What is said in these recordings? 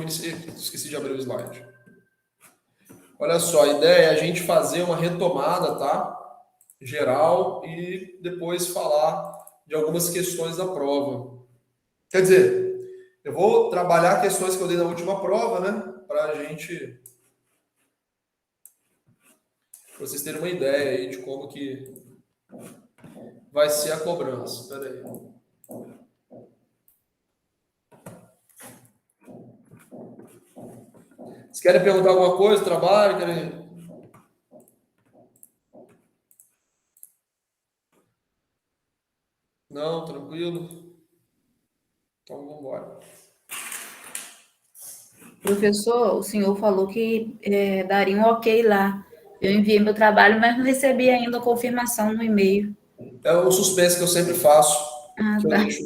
esqueci de abrir o slide. Olha só, a ideia é a gente fazer uma retomada, tá? Geral e depois falar de algumas questões da prova. Quer dizer, eu vou trabalhar questões que eu dei na última prova, né? Para vocês terem uma ideia aí de como que vai ser a cobrança. Espera aí. Vocês querem perguntar alguma coisa? Trabalho? Querem... Não, tranquilo. Então, vamos embora. Professor, o senhor falou que daria um ok lá. Eu enviei meu trabalho, mas não recebi ainda a confirmação no e-mail. É um suspense que eu sempre faço, Ah, que eu tá. deixo.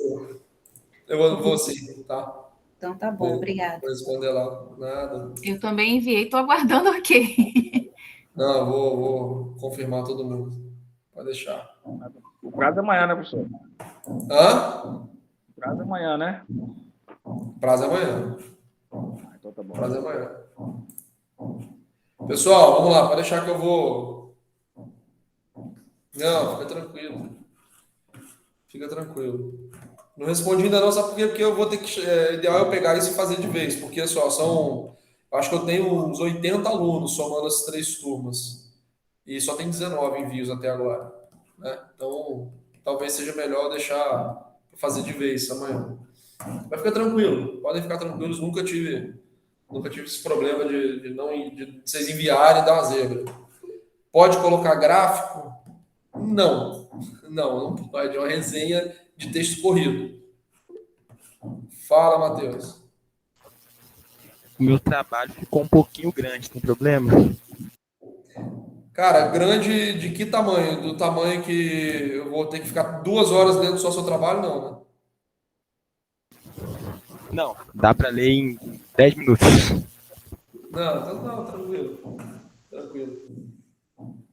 Eu vou sim, tá? Então tá bom, Vou obrigada. responder lá. Nada. Eu também enviei, estou aguardando ok. Não, vou confirmar todo mundo. Pode deixar. O prazo é amanhã, né, professor? Hã? O prazo é amanhã, né? Prazo é amanhã. Então tá bom. Prazo é amanhã. Pessoal, vamos lá. Pode deixar que eu vou. Não, fica tranquilo. Fica tranquilo. Não respondi ainda não, sabe por quê? Porque eu vou ter que. Ideal é eu pegar isso e fazer de vez, porque só são. Acho que eu tenho uns 80 alunos somando as 3 turmas. E só tem 19 envios até agora. Né? Então, talvez seja melhor deixar fazer de vez amanhã. Mas fica tranquilo, podem ficar tranquilos, nunca tive esse problema de vocês enviarem e dar uma zebra. Pode colocar gráfico? Não pode. É uma resenha de texto corrido. Fala, Matheus. O meu trabalho ficou um pouquinho grande, tem problema? Cara, grande de que tamanho? Do tamanho que eu vou ter que ficar 2 horas dentro só do seu trabalho? Não, né? Não, dá para ler em 10 minutos. Não, tranquilo. Tranquilo.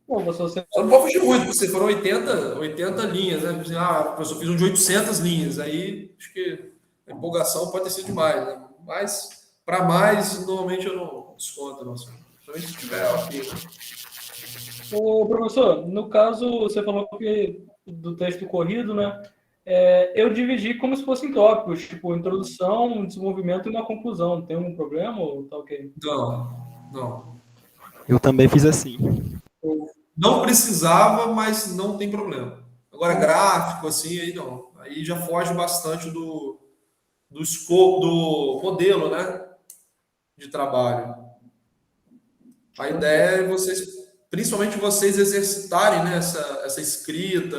Bom, você... Só não pode fugir muito, porque foram 80 linhas, né? Professor, eu fiz um de 800 linhas, aí acho que a empolgação pode ter sido demais, né? Mas, para mais, normalmente eu não desconto, não. Principalmente se tiver ok, né? Ô, professor, no caso, você falou que do texto corrido, né? Eu dividi como se fossem tópicos, tipo introdução, desenvolvimento e uma conclusão. Tem algum problema ou tá ok? Não. Eu também fiz assim. Não precisava, mas não tem problema. Agora, gráfico, assim, aí não. Aí já foge bastante do escopo, do modelo, né? De trabalho. A ideia é vocês, principalmente vocês, exercitarem, né, essa escrita,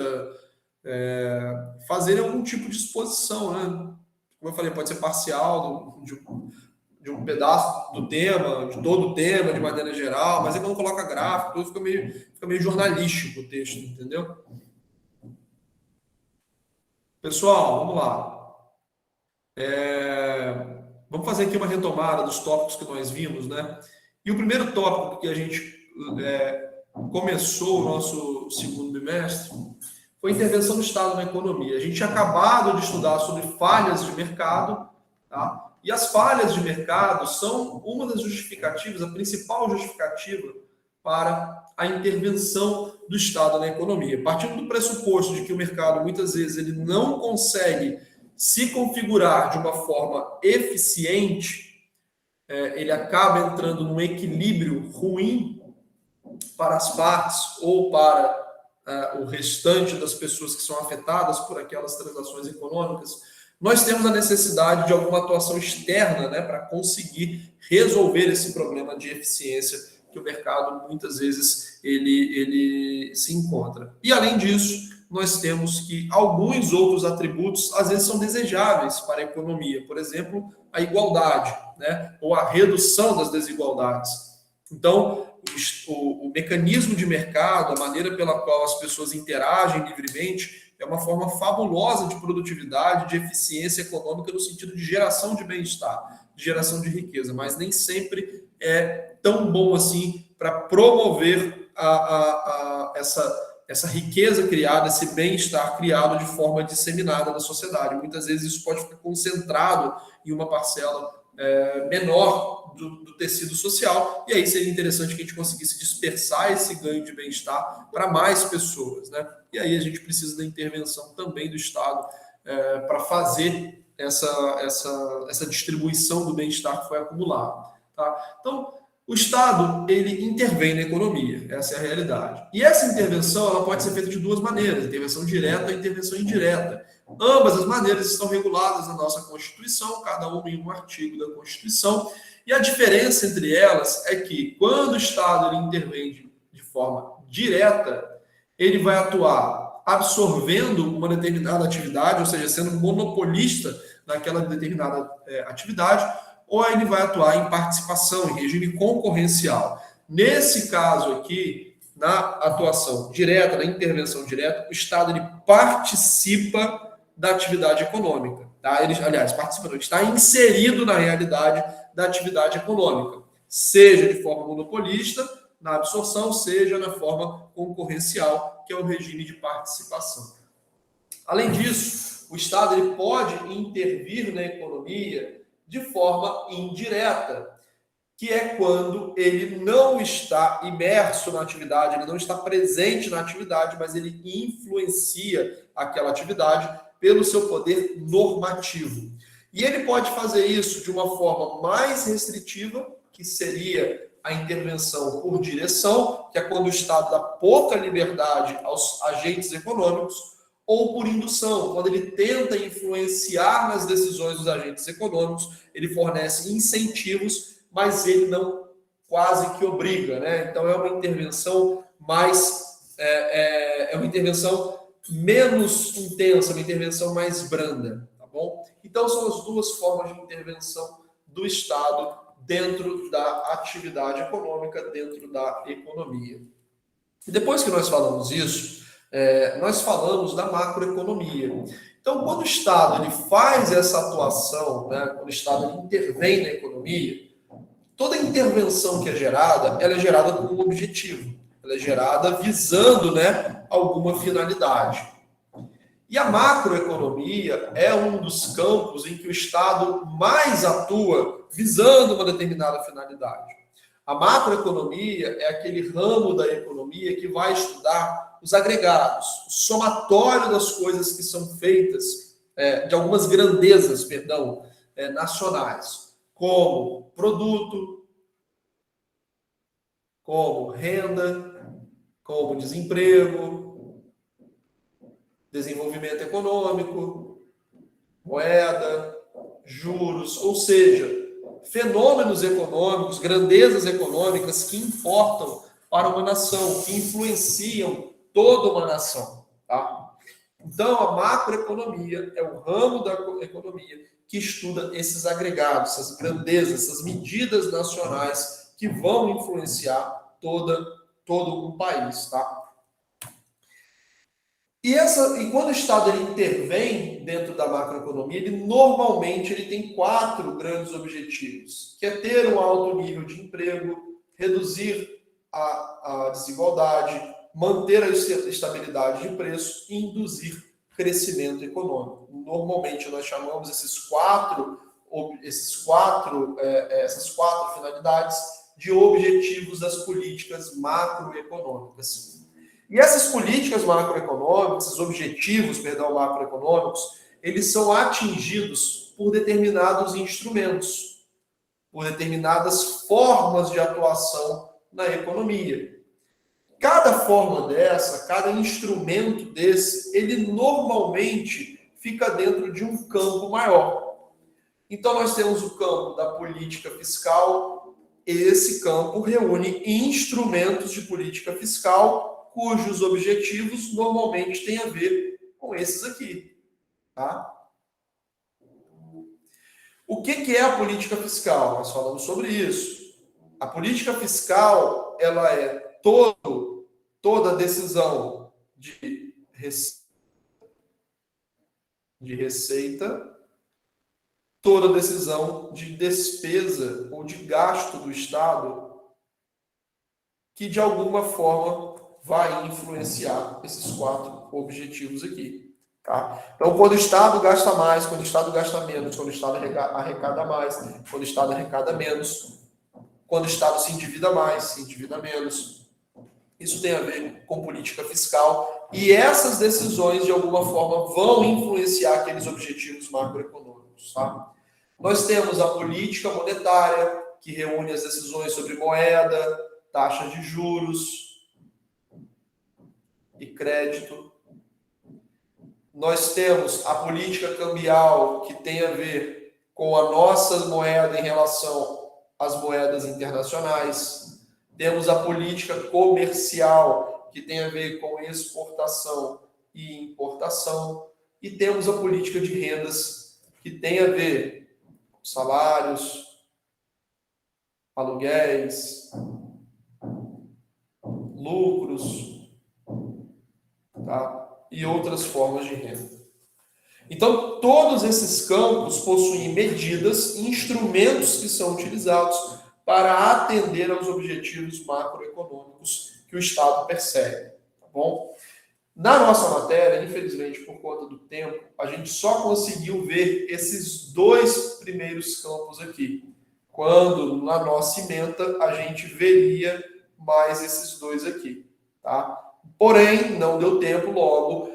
fazerem algum tipo de exposição, né? Como eu falei, pode ser parcial de um pedaço do tema, de todo o tema, de maneira geral, mas aí quando coloca gráfico, tudo fica meio jornalístico o texto, entendeu? Pessoal, vamos lá. Vamos fazer aqui uma retomada dos tópicos que nós vimos, né? E o primeiro tópico que a gente começou o nosso segundo bimestre foi a intervenção do Estado na economia. A gente tinha acabado de estudar sobre falhas de mercado, tá? E as falhas de mercado são uma das justificativas, a principal justificativa para a intervenção do Estado na economia. Partindo do pressuposto de que o mercado, muitas vezes, ele não consegue se configurar de uma forma eficiente, ele acaba entrando num equilíbrio ruim para as partes ou para o restante das pessoas que são afetadas por aquelas transações econômicas. Nós temos a necessidade de alguma atuação externa, né, para conseguir resolver esse problema de eficiência que o mercado, muitas vezes, ele se encontra. E, além disso, nós temos que alguns outros atributos, às vezes, são desejáveis para a economia. Por exemplo, a igualdade, né, ou a redução das desigualdades. Então, o mecanismo de mercado, a maneira pela qual as pessoas interagem livremente, é uma forma fabulosa de produtividade, de eficiência econômica no sentido de geração de bem-estar, de geração de riqueza, mas nem sempre é tão bom assim para promover essa riqueza criada, esse bem-estar criado de forma disseminada na sociedade. Muitas vezes isso pode ficar concentrado em uma parcela menor do tecido social, e aí seria interessante que a gente conseguisse dispersar esse ganho de bem-estar para mais pessoas, né? E aí a gente precisa da intervenção também do Estado para fazer essa distribuição do bem-estar que foi acumulado, tá? Então, o Estado, ele intervém na economia, essa é a realidade. E essa intervenção, ela pode ser feita de duas maneiras, intervenção direta e intervenção indireta. Ambas as maneiras estão reguladas na nossa Constituição, cada uma em um artigo da Constituição, e a diferença entre elas é que, quando o Estado ele intervém de forma direta, ele vai atuar absorvendo uma determinada atividade, ou seja, sendo monopolista naquela determinada atividade, ou ele vai atuar em participação, em regime concorrencial. Nesse caso aqui, na atuação direta, na intervenção direta, o Estado ele participa da atividade econômica. Tá? Ele, aliás, participa, não, ele está inserido na realidade da atividade econômica, seja de forma monopolista, na absorção, seja na forma concorrencial, que é o regime de participação. Além disso, o Estado ele pode intervir na economia de forma indireta, que é quando ele não está imerso na atividade, ele não está presente na atividade, mas ele influencia aquela atividade pelo seu poder normativo. E ele pode fazer isso de uma forma mais restritiva, que seria a intervenção por direção, que é quando o Estado dá pouca liberdade aos agentes econômicos, ou por indução, quando ele tenta influenciar nas decisões dos agentes econômicos, ele fornece incentivos, mas ele não quase que obriga, né? Então é uma intervenção uma intervenção menos intensa, uma intervenção mais branda, tá bom? Então são as duas formas de intervenção do Estado dentro da atividade econômica, dentro da economia. E depois que nós falamos isso, nós falamos da macroeconomia. Então, quando o Estado ele faz essa atuação, né, quando o Estado ele intervém na economia, toda intervenção que é gerada, ela é gerada com um objetivo. Ela é gerada visando, né, alguma finalidade. E a macroeconomia é um dos campos em que o Estado mais atua visando uma determinada finalidade. A macroeconomia é aquele ramo da economia que vai estudar os agregados, o somatório das coisas que são feitas, de algumas grandezas, nacionais, como produto, como renda, como desemprego, desenvolvimento econômico, moeda, juros, ou seja, fenômenos econômicos, grandezas econômicas que importam para uma nação, que influenciam toda uma nação. Tá? Então, a macroeconomia é o ramo da economia que estuda esses agregados, essas grandezas, essas medidas nacionais que vão influenciar todo um país. Tá? E quando o Estado ele intervém dentro da macroeconomia, ele normalmente tem 4 grandes objetivos, que é ter um alto nível de emprego, reduzir a desigualdade, manter a estabilidade de preço e induzir crescimento econômico. Normalmente nós chamamos essas quatro finalidades de objetivos das políticas macroeconômicas. E essas políticas macroeconômicas, esses objetivos, macroeconômicos, eles são atingidos por determinados instrumentos, por determinadas formas de atuação na economia. Cada forma dessa, cada instrumento desse, ele normalmente fica dentro de um campo maior. Então, nós temos o campo da política fiscal. Esse campo reúne instrumentos de política fiscal cujos objetivos normalmente têm a ver com esses aqui. Tá? O que é a política fiscal? Nós falamos sobre isso. A política fiscal, ela é toda decisão de receita, toda decisão de despesa ou de gasto do Estado que, de alguma forma, vai influenciar esses 4 objetivos aqui. Tá? Então, quando o Estado gasta mais, quando o Estado gasta menos, quando o Estado arrecada mais, quando o Estado arrecada menos, quando o Estado se endivida mais, se endivida menos. Isso tem a ver com política fiscal. E essas decisões, de alguma forma, vão influenciar aqueles objetivos macroeconômicos. Tá? Nós temos a política monetária, que reúne as decisões sobre moeda, taxas de juros e crédito. Nós temos a política cambial, que tem a ver com a nossa moeda em relação às moedas internacionais. Temos a política comercial, que tem a ver com exportação e importação. E temos a política de rendas, que tem a ver com salários, aluguéis, lucros, tá? E outras formas de renda. Então, todos esses campos possuem medidas e instrumentos que são utilizados para atender aos objetivos macroeconômicos que o Estado persegue, tá bom? Na nossa matéria, infelizmente, por conta do tempo, a gente só conseguiu ver esses dois primeiros campos aqui. Quando, na nossa ementa, a gente veria mais esses dois aqui, tá? Porém, não deu tempo, logo,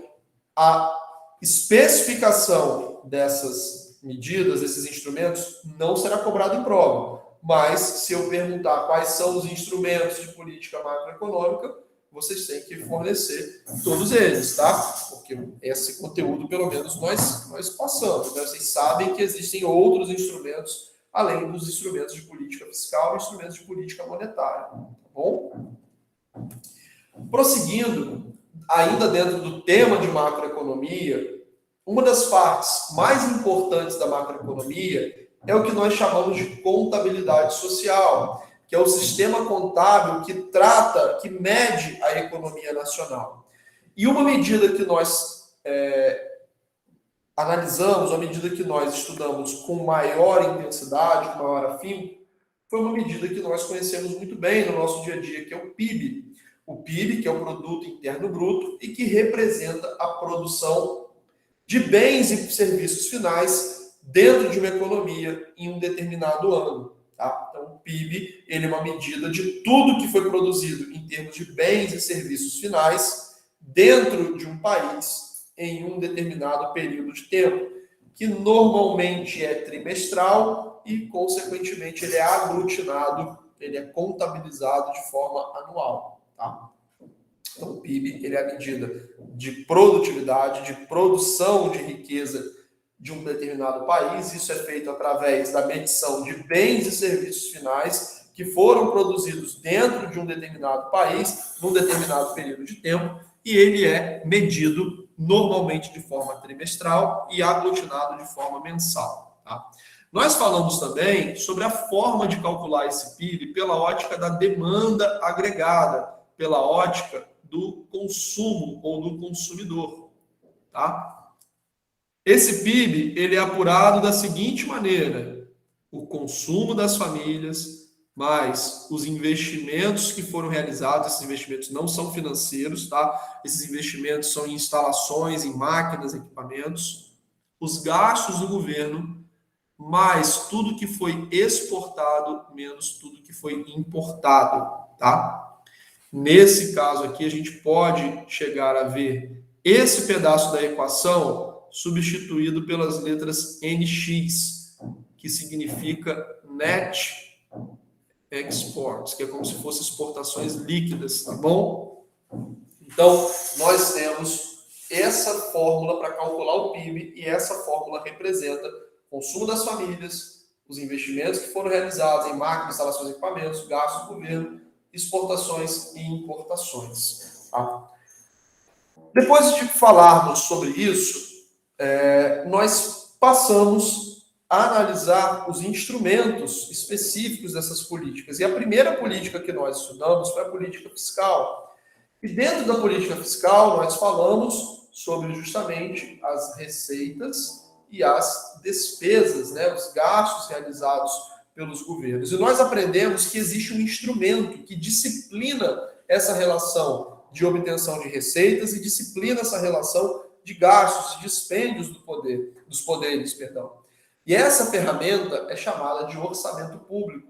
a especificação dessas medidas, desses instrumentos, não será cobrada em prova. Mas, se eu perguntar quais são os instrumentos de política macroeconômica, vocês têm que fornecer todos eles, tá? Porque esse conteúdo, pelo menos, nós passamos, né? Vocês sabem que existem outros instrumentos, além dos instrumentos de política fiscal e instrumentos de política monetária, tá bom? Prosseguindo, ainda dentro do tema de macroeconomia, uma das partes mais importantes da macroeconomia é o que nós chamamos de contabilidade social, que é o sistema contábil que mede a economia nacional. E uma medida que nós analisamos, uma medida que nós estudamos com maior intensidade, com maior afinco, foi uma medida que nós conhecemos muito bem no nosso dia a dia, que é o PIB. O PIB, que é o Produto Interno Bruto, e que representa a produção de bens e serviços finais dentro de uma economia em um determinado ano. Tá? Então, o PIB ele é uma medida de tudo que foi produzido em termos de bens e serviços finais dentro de um país em um determinado período de tempo, que normalmente é trimestral e, consequentemente, ele é aglutinado, ele é contabilizado de forma anual. Tá? Então, o PIB ele é a medida de produtividade, de produção de riqueza de um determinado país. Isso é feito através da medição de bens e serviços finais que foram produzidos dentro de um determinado país, num determinado período de tempo, e ele é medido normalmente de forma trimestral e aglutinado de forma mensal. Tá? Nós falamos também sobre a forma de calcular esse PIB pela ótica da demanda agregada, pela ótica do consumo ou do consumidor, tá? Esse PIB, ele é apurado da seguinte maneira: o consumo das famílias, mais os investimentos que foram realizados. Esses investimentos não são financeiros, tá? Esses investimentos são em instalações, em máquinas, equipamentos, os gastos do governo, mais tudo que foi exportado, menos tudo que foi importado, tá? Nesse caso aqui, a gente pode chegar a ver esse pedaço da equação substituído pelas letras NX, que significa Net Exports, que é como se fossem exportações líquidas, tá bom? Então, nós temos essa fórmula para calcular o PIB, e essa fórmula representa o consumo das famílias, os investimentos que foram realizados em máquinas, instalações e equipamentos, gastos do governo, exportações e importações. Tá? Depois de falarmos sobre isso, nós passamos a analisar os instrumentos específicos dessas políticas. E a primeira política que nós estudamos foi a política fiscal. E dentro da política fiscal, nós falamos sobre justamente as receitas e as despesas, né, os gastos realizados pelos governos. E nós aprendemos que existe um instrumento que disciplina essa relação de obtenção de receitas e disciplina essa relação de gastos, de dispêndios dos poderes, perdão. E essa ferramenta é chamada de orçamento público.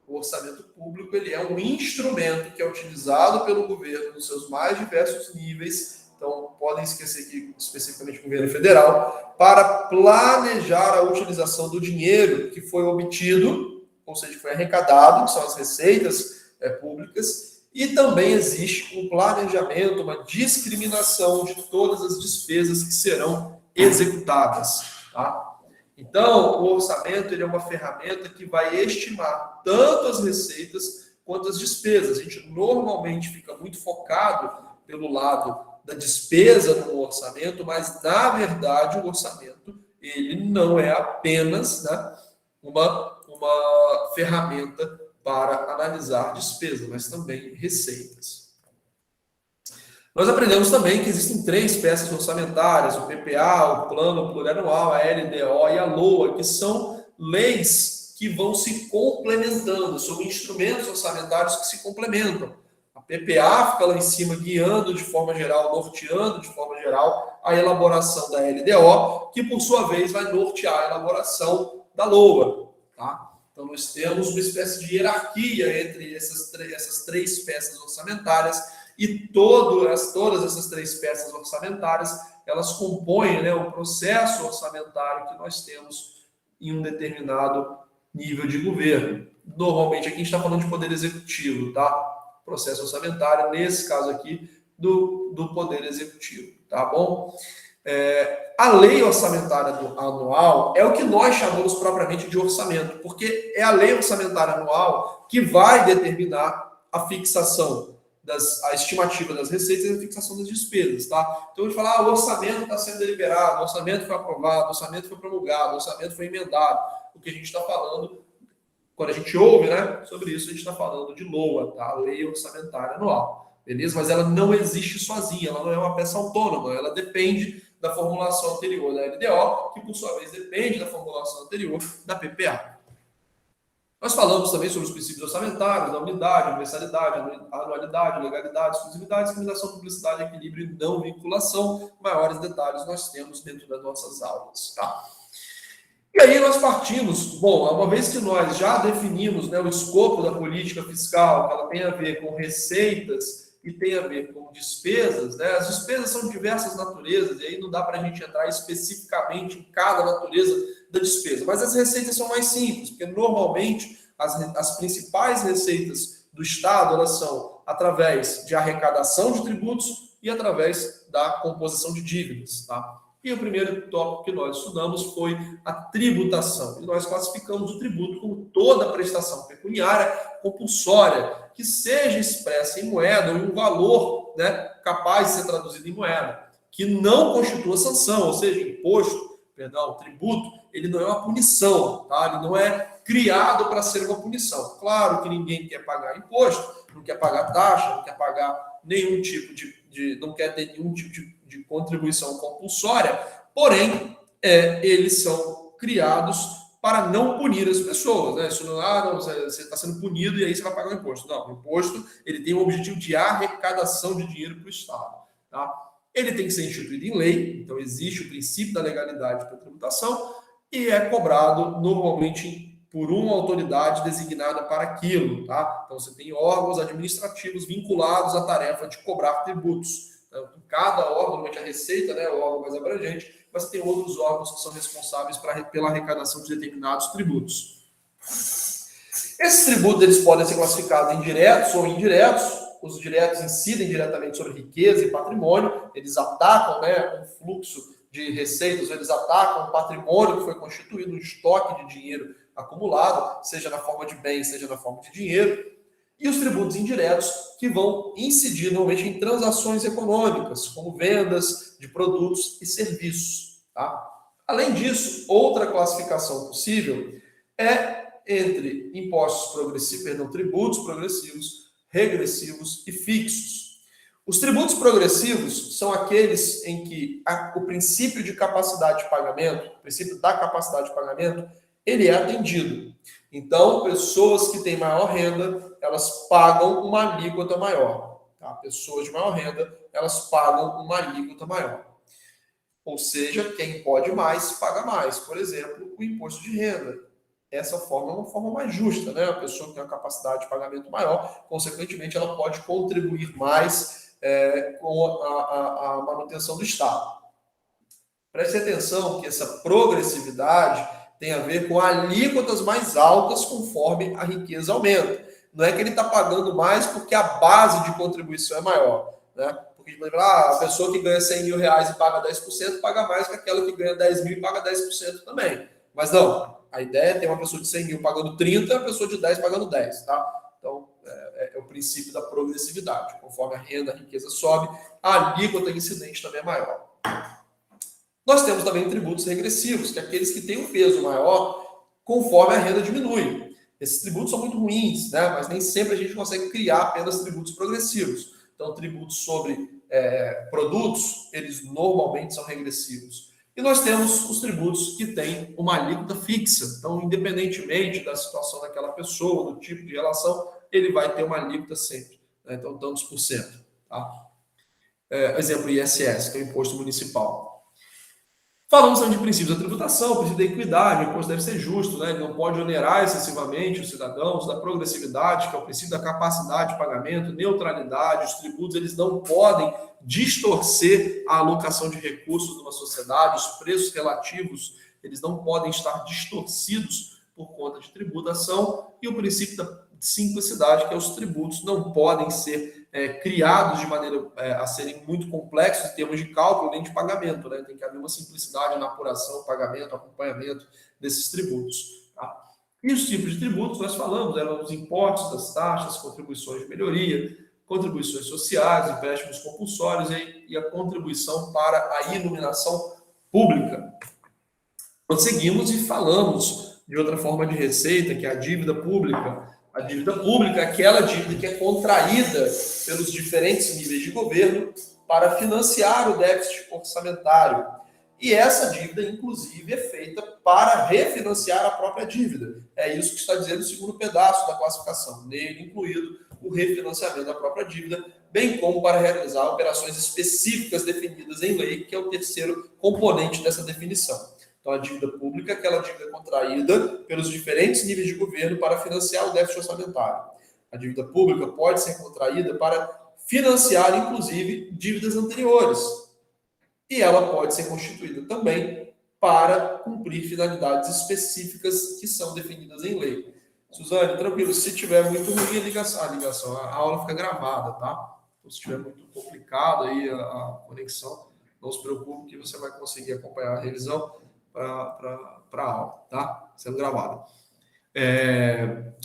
O orçamento público ele é um instrumento que é utilizado pelo governo nos seus mais diversos níveis. Então, podem esquecer aqui especificamente o governo federal, para planejar a utilização do dinheiro que foi obtido, ou seja, que foi arrecadado, que são as receitas públicas, e também existe um planejamento, uma discriminação de todas as despesas que serão executadas. Tá? Então, o orçamento ele é uma ferramenta que vai estimar tanto as receitas quanto as despesas. A gente normalmente fica muito focado pelo lado da despesa no orçamento, mas, na verdade, o orçamento ele não é apenas, né, uma ferramenta para analisar despesa, mas também receitas. Nós aprendemos também que existem 3 peças orçamentárias, o PPA, o Plano Plurianual, a LDO e a LOA, que são leis que vão se complementando, são instrumentos orçamentários que se complementam. A PPA fica lá em cima guiando de forma geral, norteando de forma geral a elaboração da LDO, que por sua vez vai nortear a elaboração da LOA. Tá? Então nós temos uma espécie de hierarquia entre essas 3 peças orçamentárias e todas essas 3 peças orçamentárias, elas compõem, né, o processo orçamentário que nós temos em um determinado nível de governo. Normalmente aqui a gente está falando de poder executivo, tá? Processo orçamentário, nesse caso aqui, do Poder Executivo, tá bom? A lei orçamentária anual é o que nós chamamos propriamente de orçamento, porque é a lei orçamentária anual que vai determinar a fixação, a estimativa das receitas e a fixação das despesas, tá? Então, a gente fala, o orçamento está sendo deliberado, o orçamento foi aprovado, o orçamento foi promulgado, o orçamento foi emendado. O que a gente está falando, quando a gente ouve, né, sobre isso, a gente está falando de LOA, tá? Lei Orçamentária Anual, beleza? Mas ela não existe sozinha, ela não é uma peça autônoma, ela depende da formulação anterior da LDO, que por sua vez depende da formulação anterior da PPA. Nós falamos também sobre os princípios orçamentários, da unidade, universalidade, anualidade, legalidade, exclusividade, discriminação, publicidade, equilíbrio e não vinculação. Maiores detalhes nós temos dentro das nossas aulas, tá? E aí nós partimos, bom, uma vez que nós já definimos, né, o escopo da política fiscal, que ela tem a ver com receitas e tem a ver com despesas, né? As despesas são de diversas naturezas, e aí não dá para a gente entrar especificamente em cada natureza da despesa. Mas as receitas são mais simples, porque normalmente as principais receitas do Estado, elas são através de arrecadação de tributos e através da composição de dívidas, tá? E o primeiro tópico que nós estudamos foi a tributação. E nós classificamos o tributo como toda prestação pecuniária compulsória que seja expressa em moeda ou em um valor, né, capaz de ser traduzido em moeda, que não constitua sanção, ou seja, tributo, ele não é uma punição, tá? Ele não é criado para ser uma punição. Claro que ninguém quer pagar imposto, não quer pagar taxa, não quer pagar nenhum tipo não quer ter nenhum tipo de contribuição compulsória, porém, eles são criados para não punir as pessoas, né? Isso não, você está sendo punido e aí você vai pagar o imposto. Não, o imposto ele tem o objetivo de arrecadação de dinheiro para o Estado, tá? Ele tem que ser instituído em lei, então existe o princípio da legalidade para a tributação e é cobrado normalmente por uma autoridade designada para aquilo, tá? Então você tem órgãos administrativos vinculados à tarefa de cobrar tributos. Então, cada órgão, normalmente a Receita, né, é o órgão mais abrangente, mas tem outros órgãos que são responsáveis pela arrecadação de determinados tributos. Esses tributos eles podem ser classificados em diretos ou indiretos. Os diretos incidem diretamente sobre riqueza e patrimônio, eles atacam, né, um fluxo de receitas, eles atacam o patrimônio que foi constituído, um estoque de dinheiro acumulado, seja na forma de bens, seja na forma de dinheiro. E os tributos indiretos, que vão incidir normalmente em transações econômicas, como vendas de produtos e serviços. Tá? Além disso, outra classificação possível é entre impostos progressivos, tributos progressivos, regressivos e fixos. Os tributos progressivos são aqueles em que o princípio de capacidade de pagamento, o princípio da capacidade de pagamento, ele é atendido. Então, pessoas que têm maior renda, elas pagam uma alíquota maior. Tá? Pessoas de maior renda, elas pagam uma alíquota maior. Ou seja, quem pode mais, paga mais. Por exemplo, o imposto de renda. Essa forma é uma forma mais justa, né? A pessoa que tem uma capacidade de pagamento maior, consequentemente, ela pode contribuir mais com a manutenção do Estado. Preste atenção que essa progressividade tem a ver com alíquotas mais altas conforme a riqueza aumenta. Não é que ele está pagando mais porque a base de contribuição é maior, né? Porque a pessoa que ganha 100 mil reais e paga 10% paga mais que aquela que ganha 10 mil e paga 10% também. Mas não, a ideia é ter uma pessoa de 100 mil pagando 30 e a pessoa de 10 pagando 10, tá? Então, é o princípio da progressividade. Conforme a renda, a riqueza sobe, a alíquota incidente também é maior. Nós temos também tributos regressivos, que é aqueles que têm um peso maior conforme a renda diminui. Esses tributos são muito ruins, né? Mas nem sempre a gente consegue criar apenas tributos progressivos. Então, tributos sobre produtos, eles normalmente são regressivos. E nós temos os tributos que têm uma alíquota fixa. Então, independentemente da situação daquela pessoa, do tipo de relação, ele vai ter uma alíquota sempre, né? Então, tantos por cento. Tá? Exemplo, ISS, que é o Imposto Municipal. Falamos também de princípios da tributação, o princípio da equidade, o imposto deve ser justo, né? Ele não pode onerar excessivamente os cidadãos, da progressividade, que é o princípio da capacidade de pagamento, neutralidade, os tributos eles não podem distorcer a alocação de recursos numa sociedade, os preços relativos eles não podem estar distorcidos por conta de tributação, e o princípio da simplicidade, que é os tributos não podem ser criados de maneira a serem muito complexos em termos de cálculo nem de pagamento, né? Tem que haver uma simplicidade na apuração, pagamento, acompanhamento desses tributos. Tá? E os tipos de tributos, nós falamos, eram os impostos, das taxas, contribuições de melhoria, contribuições sociais, empréstimos compulsórios e a contribuição para a iluminação pública. Nós seguimos e falamos de outra forma de receita, que é a dívida pública. A dívida pública é aquela dívida que é contraída pelos diferentes níveis de governo para financiar o déficit orçamentário. E essa dívida, inclusive, é feita para refinanciar a própria dívida. É isso que está dizendo o segundo pedaço da classificação, nele incluído o refinanciamento da própria dívida, bem como para realizar operações específicas definidas em lei, que é o terceiro componente dessa definição. Então, a dívida pública é aquela dívida contraída pelos diferentes níveis de governo para financiar o déficit orçamentário. A dívida pública pode ser contraída para financiar, inclusive, dívidas anteriores. E ela pode ser constituída também para cumprir finalidades específicas que são definidas em lei. Suzane, tranquilo, se tiver muito ruim a aula fica gravada, tá? Então, se estiver muito complicado aí a conexão, não se preocupe que você vai conseguir acompanhar a revisão para a aula, tá? Sendo gravada.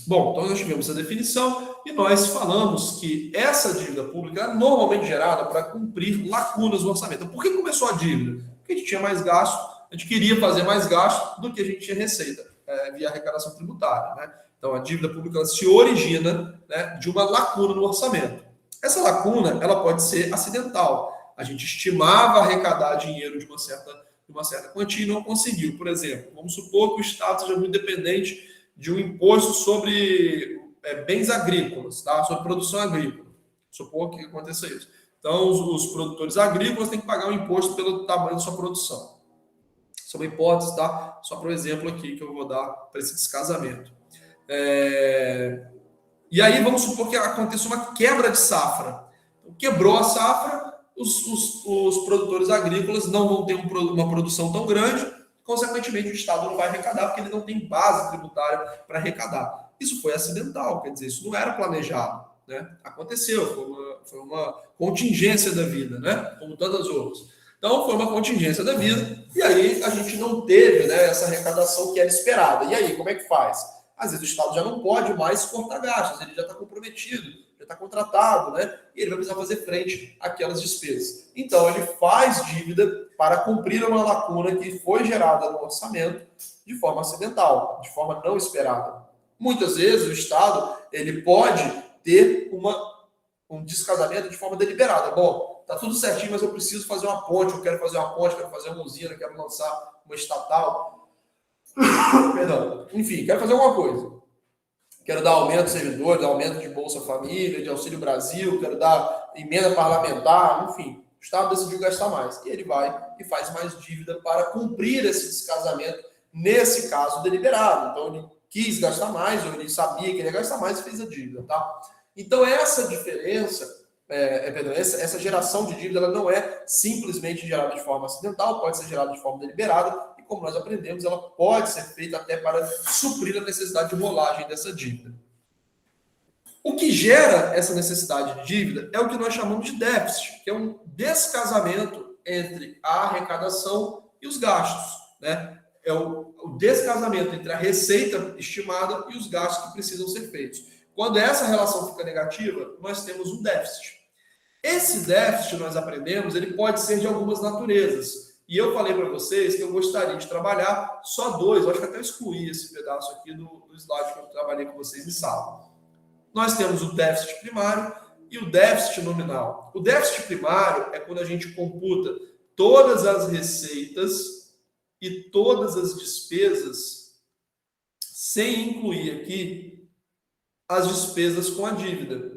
Bom, então nós tivemos essa definição e nós falamos que essa dívida pública é normalmente gerada para cumprir lacunas no orçamento. Por que começou a dívida? Porque a gente tinha mais gasto, a gente queria fazer mais gasto do que a gente tinha receita via arrecadação tributária, né? Então a dívida pública ela se origina, né, de uma lacuna no orçamento. Essa lacuna ela pode ser acidental. A gente estimava arrecadar dinheiro de uma certa quantia e não conseguiu. Por exemplo, vamos supor que o Estado seja muito dependente de um imposto sobre bens agrícolas, tá? Sobre produção agrícola. Supor que aconteça isso. Então, os produtores agrícolas têm que pagar um imposto pelo tamanho da sua produção. Isso é uma hipótese, tá? Só para o exemplo aqui que eu vou dar para esse descasamento. E aí, vamos supor que aconteça uma quebra de safra. Quebrou a safra, os produtores agrícolas não vão ter uma produção tão grande, consequentemente o Estado não vai arrecadar porque ele não tem base tributária para arrecadar. Isso foi acidental, quer dizer, isso não era planejado, né? Aconteceu, foi uma contingência da vida, né? Como tantas outras. Então, foi uma contingência da vida e aí a gente não teve, né, essa arrecadação que era esperada. E aí, como é que faz? Às vezes o Estado já não pode mais cortar gastos, ele já está comprometido, já está contratado, né? E ele vai precisar fazer frente àquelas despesas. Então, ele faz dívida para cumprir uma lacuna que foi gerada no orçamento de forma acidental, de forma não esperada. Muitas vezes o Estado ele pode ter um descasamento de forma deliberada. Bom, está tudo certinho, mas eu preciso fazer uma ponte, eu quero fazer uma ponte, quero fazer uma usina, quero lançar uma estatal. Perdão. Enfim, quero fazer alguma coisa. Quero dar aumento de servidores, aumento de Bolsa Família, de Auxílio Brasil, quero dar emenda parlamentar, enfim. O Estado decidiu gastar mais. E ele vai e faz mais dívida para cumprir esse descasamento, nesse caso deliberado. Então, ele quis gastar mais, ou ele sabia que ele ia gastar mais e fez a dívida, tá? Então, essa diferença, essa geração de dívida, ela não é simplesmente gerada de forma acidental, pode ser gerada de forma deliberada, e como nós aprendemos, ela pode ser feita até para suprir a necessidade de rolagem dessa dívida. O que gera essa necessidade de dívida é o que nós chamamos de déficit, que é um descasamento entre a arrecadação e os gastos, né? É o descasamento entre a receita estimada e os gastos que precisam ser feitos. Quando essa relação fica negativa, nós temos um déficit. Esse déficit, nós aprendemos, ele pode ser de algumas naturezas. E eu falei para vocês que eu gostaria de trabalhar só dois, eu acho que até excluí esse pedaço aqui do slide que eu trabalhei com vocês em sala. Nós temos o déficit primário e o déficit nominal. O déficit primário é quando a gente computa todas as receitas e todas as despesas, sem incluir aqui as despesas com a dívida,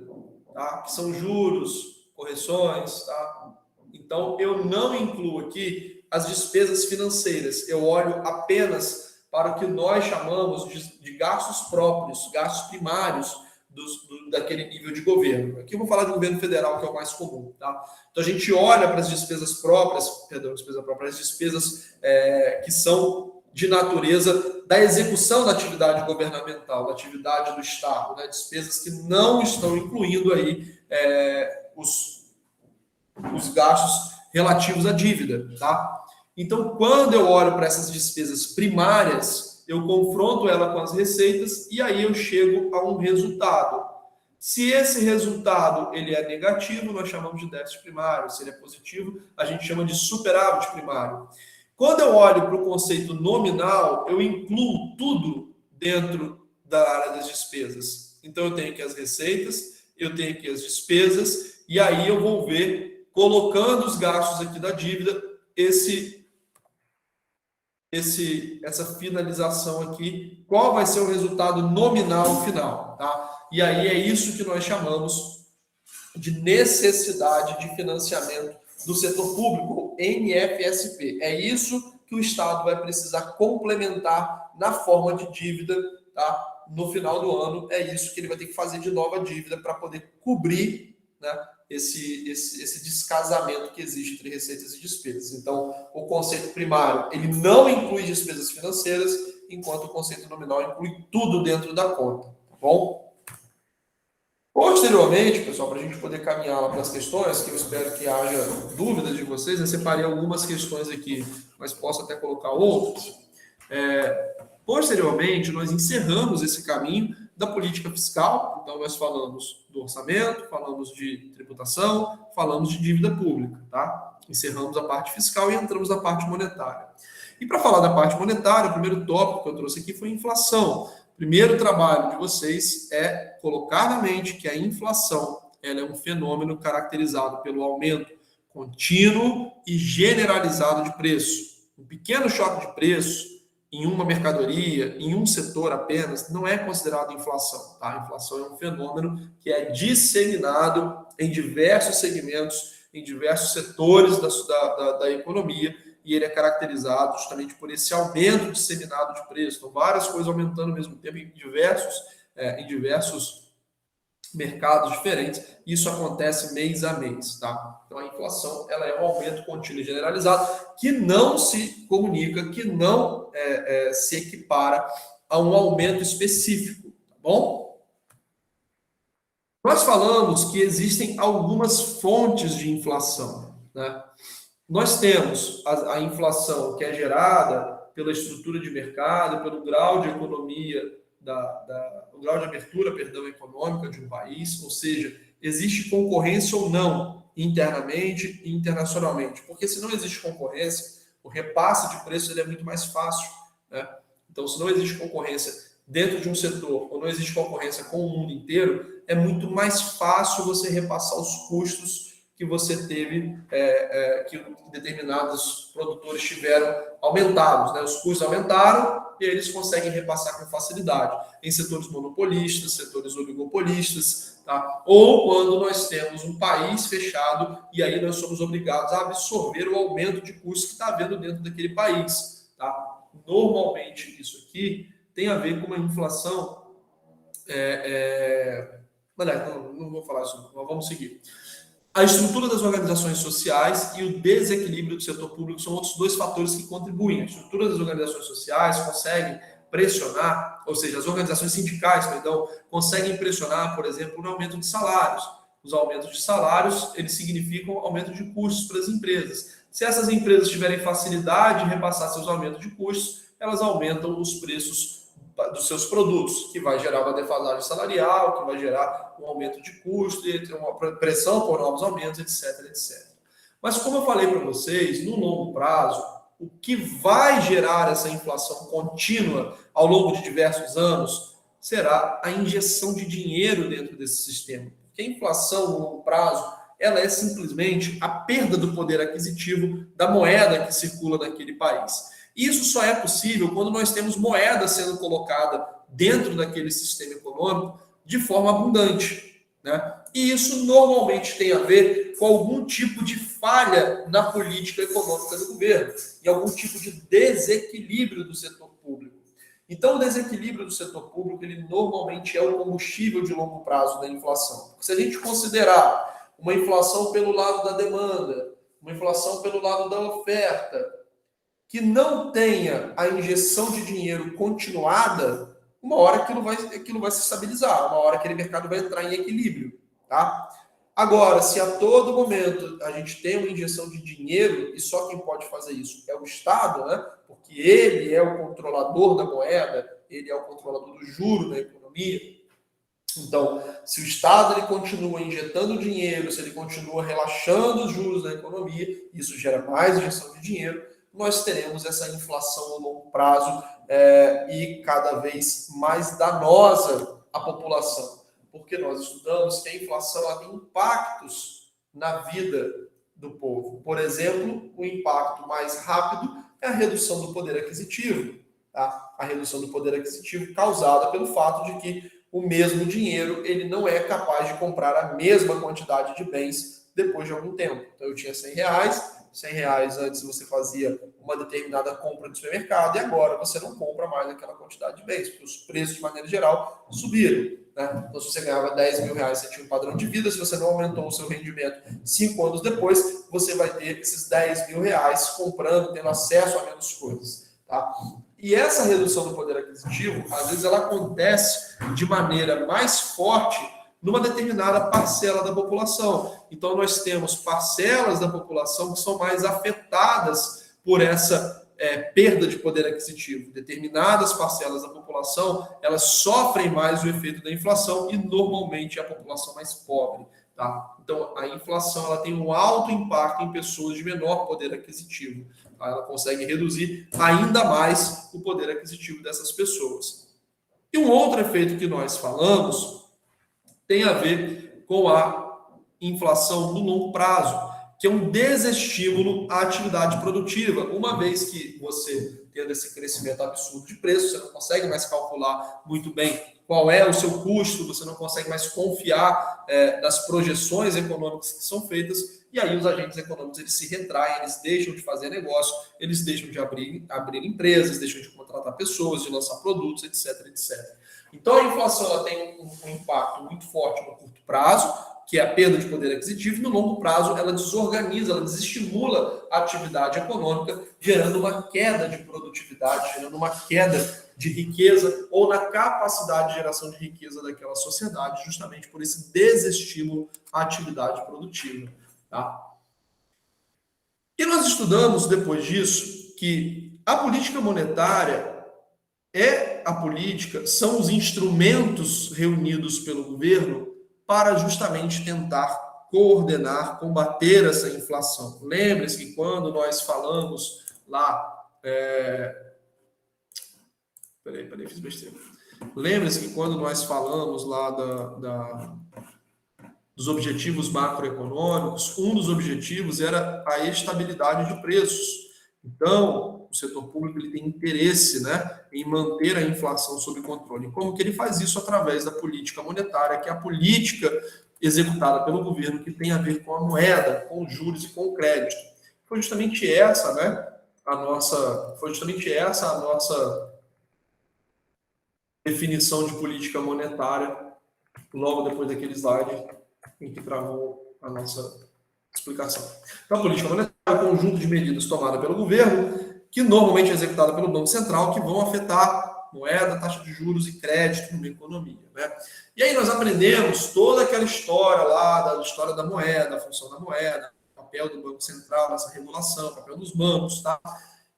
tá? Que são juros, correções, tá? Então, eu não incluo aqui as despesas financeiras. Eu olho apenas para o que nós chamamos de gastos próprios, gastos primários daquele nível de governo. Aqui eu vou falar de governo federal, que é o mais comum, tá? Então, a gente olha para as despesas próprias, as despesas que são de natureza da execução da atividade governamental, da atividade do Estado, né? Despesas que não estão incluindo aí os gastos relativos à dívida, tá? Então, quando eu olho para essas despesas primárias, eu confronto ela com as receitas e aí eu chego a um resultado. Se esse resultado ele é negativo, nós chamamos de déficit primário. Se ele é positivo, a gente chama de superávit primário. Quando eu olho para o conceito nominal, eu incluo tudo dentro da área das despesas. Então, eu tenho aqui as receitas, eu tenho aqui as despesas, e aí eu vou ver, colocando os gastos aqui da dívida, essa finalização aqui, qual vai ser o resultado nominal final, tá? E aí é isso que nós chamamos de necessidade de financiamento do setor público, NFSP. É isso que o Estado vai precisar complementar na forma de dívida, tá? No final do ano, é isso que ele vai ter que fazer de nova dívida para poder cobrir, né, esse descasamento que existe entre receitas e despesas. Então, o conceito primário, ele não inclui despesas financeiras, enquanto o conceito nominal inclui tudo dentro da conta, tá bom? Posteriormente, pessoal, para a gente poder caminhar lá para as questões, que eu espero que haja dúvidas de vocês, eu separei algumas questões aqui, mas posso até colocar outras. Posteriormente, nós encerramos esse caminho da política fiscal. Então, nós falamos do orçamento, falamos de tributação, falamos de dívida pública, tá? Encerramos a parte fiscal e entramos na parte monetária. E para falar da parte monetária, o primeiro tópico que eu trouxe aqui foi inflação. O primeiro trabalho de vocês é colocar na mente que a inflação ela é um fenômeno caracterizado pelo aumento contínuo e generalizado de preço. Um pequeno choque de preço em uma mercadoria, em um setor apenas, não é considerado inflação. Tá? A inflação é um fenômeno que é disseminado em diversos segmentos, em diversos setores da economia, e ele é caracterizado justamente por esse aumento disseminado de preço. Então, várias coisas aumentando ao mesmo tempo em diversos mercados diferentes. Isso acontece mês a mês, tá? Então, a inflação ela é um aumento contínuo e generalizado que não se comunica, que não se equipara a um aumento específico, tá bom? Nós falamos que existem algumas fontes de inflação, né? Nós temos a inflação que é gerada pela estrutura de mercado, pelo grau de economia, o grau de abertura, econômica de um país, ou seja, existe concorrência ou não, internamente e internacionalmente. Porque se não existe concorrência, o repasse de preço ele é muito mais fácil, né? Então, se não existe concorrência dentro de um setor, ou não existe concorrência com o mundo inteiro, é muito mais fácil você repassar os custos que você teve, que determinados produtores tiveram aumentados, né? Os custos aumentaram e eles conseguem repassar com facilidade. Em setores monopolistas, setores oligopolistas, tá? Ou quando nós temos um país fechado e aí nós somos obrigados a absorver o aumento de custos que está havendo dentro daquele país, tá? Normalmente isso aqui tem a ver com uma inflação. Aliás, não vou falar isso, mas vamos seguir. A estrutura das organizações sociais e o desequilíbrio do setor público são outros dois fatores que contribuem. A estrutura das organizações sociais consegue pressionar, ou seja, as organizações sindicais, perdão, conseguem pressionar, por exemplo, no aumento de salários. Os aumentos de salários, eles significam aumento de custos para as empresas. Se essas empresas tiverem facilidade em repassar seus aumentos de custos, elas aumentam os preços dos seus produtos, que vai gerar uma defasagem salarial, que vai gerar um aumento de custo, e uma pressão por novos aumentos, etc, etc. Mas como eu falei para vocês, no longo prazo, o que vai gerar essa inflação contínua ao longo de diversos anos será a injeção de dinheiro dentro desse sistema. Porque a inflação no longo prazo, ela é simplesmente a perda do poder aquisitivo da moeda que circula naquele país. Isso só é possível quando nós temos moeda sendo colocada dentro daquele sistema econômico de forma abundante, né? E isso normalmente tem a ver com algum tipo de falha na política econômica do governo e algum tipo de desequilíbrio do setor público. Então, o desequilíbrio do setor público, ele normalmente é o combustível de longo prazo da inflação. Porque se a gente considerar uma inflação pelo lado da demanda, uma inflação pelo lado da oferta, que não tenha a injeção de dinheiro continuada, uma hora aquilo vai se estabilizar, uma hora aquele mercado vai entrar em equilíbrio, tá? Agora, se a todo momento a gente tem uma injeção de dinheiro, e só quem pode fazer isso é o Estado, né? Porque ele é o controlador da moeda, ele é o controlador do juro da economia. Então, se o Estado ele continua injetando dinheiro, se ele continua relaxando os juros da economia, isso gera mais injeção de dinheiro, nós teremos essa inflação a longo prazo e cada vez mais danosa à população. Porque nós estudamos que a inflação ela tem impactos na vida do povo. Por exemplo, o impacto mais rápido é a redução do poder aquisitivo. Tá? A redução do poder aquisitivo causada pelo fato de que o mesmo dinheiro ele não é capaz de comprar a mesma quantidade de bens depois de algum tempo. Então, eu tinha R$100 antes você fazia uma determinada compra no supermercado e agora você não compra mais aquela quantidade de bens, porque os preços, de maneira geral, subiram. Né? Então, se você ganhava R$10.000, você tinha um padrão de vida, se você não aumentou o seu rendimento 5 anos depois, você vai ter esses R$10.000 comprando, tendo acesso a menos coisas. Tá? E essa redução do poder aquisitivo, às vezes, ela acontece de maneira mais forte numa determinada parcela da população. Então, nós temos parcelas da população que são mais afetadas por essa perda de poder aquisitivo. Determinadas parcelas da população, elas sofrem mais o efeito da inflação e, normalmente, é a população mais pobre. Tá? Então, a inflação ela tem um alto impacto em pessoas de menor poder aquisitivo. Tá? Ela consegue reduzir ainda mais o poder aquisitivo dessas pessoas. E um outro efeito que nós falamos tem a ver com a inflação no longo prazo, que é um desestímulo à atividade produtiva. Uma vez que você tendo esse crescimento absurdo de preço, você não consegue mais calcular muito bem qual é o seu custo, você não consegue mais confiar nas projeções econômicas que são feitas, e aí os agentes econômicos eles se retraem, eles deixam de fazer negócio, eles deixam de abrir empresas, deixam de contratar pessoas, de lançar produtos, etc, etc. Então, a inflação ela tem um impacto muito forte no curto prazo, que é a perda de poder aquisitivo, e no longo prazo ela desorganiza, ela desestimula a atividade econômica, gerando uma queda de produtividade, gerando uma queda de riqueza ou na capacidade de geração de riqueza daquela sociedade, justamente por esse desestímulo à atividade produtiva. Tá? E nós estudamos, depois disso, que a política monetária são os instrumentos reunidos pelo governo para justamente tentar coordenar, combater essa inflação. Lembre-se que quando nós falamos lá... fiz besteira. Lembre-se que quando nós falamos lá dos objetivos macroeconômicos, um dos objetivos era a estabilidade de preços. Então, o setor público ele tem interesse, né, em manter a inflação sob controle. Como que ele faz isso? Através da política monetária, que é a política executada pelo governo que tem a ver com a moeda, com os juros e com o crédito. Foi justamente essa, né, a nossa definição de política monetária logo depois daquele slide em que travou a nossa explicação. Então, a política monetária é um conjunto de medidas tomadas pelo governo, que normalmente é executada pelo Banco Central, que vão afetar moeda, taxa de juros e crédito numa economia, né? E aí nós aprendemos toda aquela história lá, da história da moeda, a função da moeda, o papel do Banco Central nessa regulação, o papel dos bancos, tá?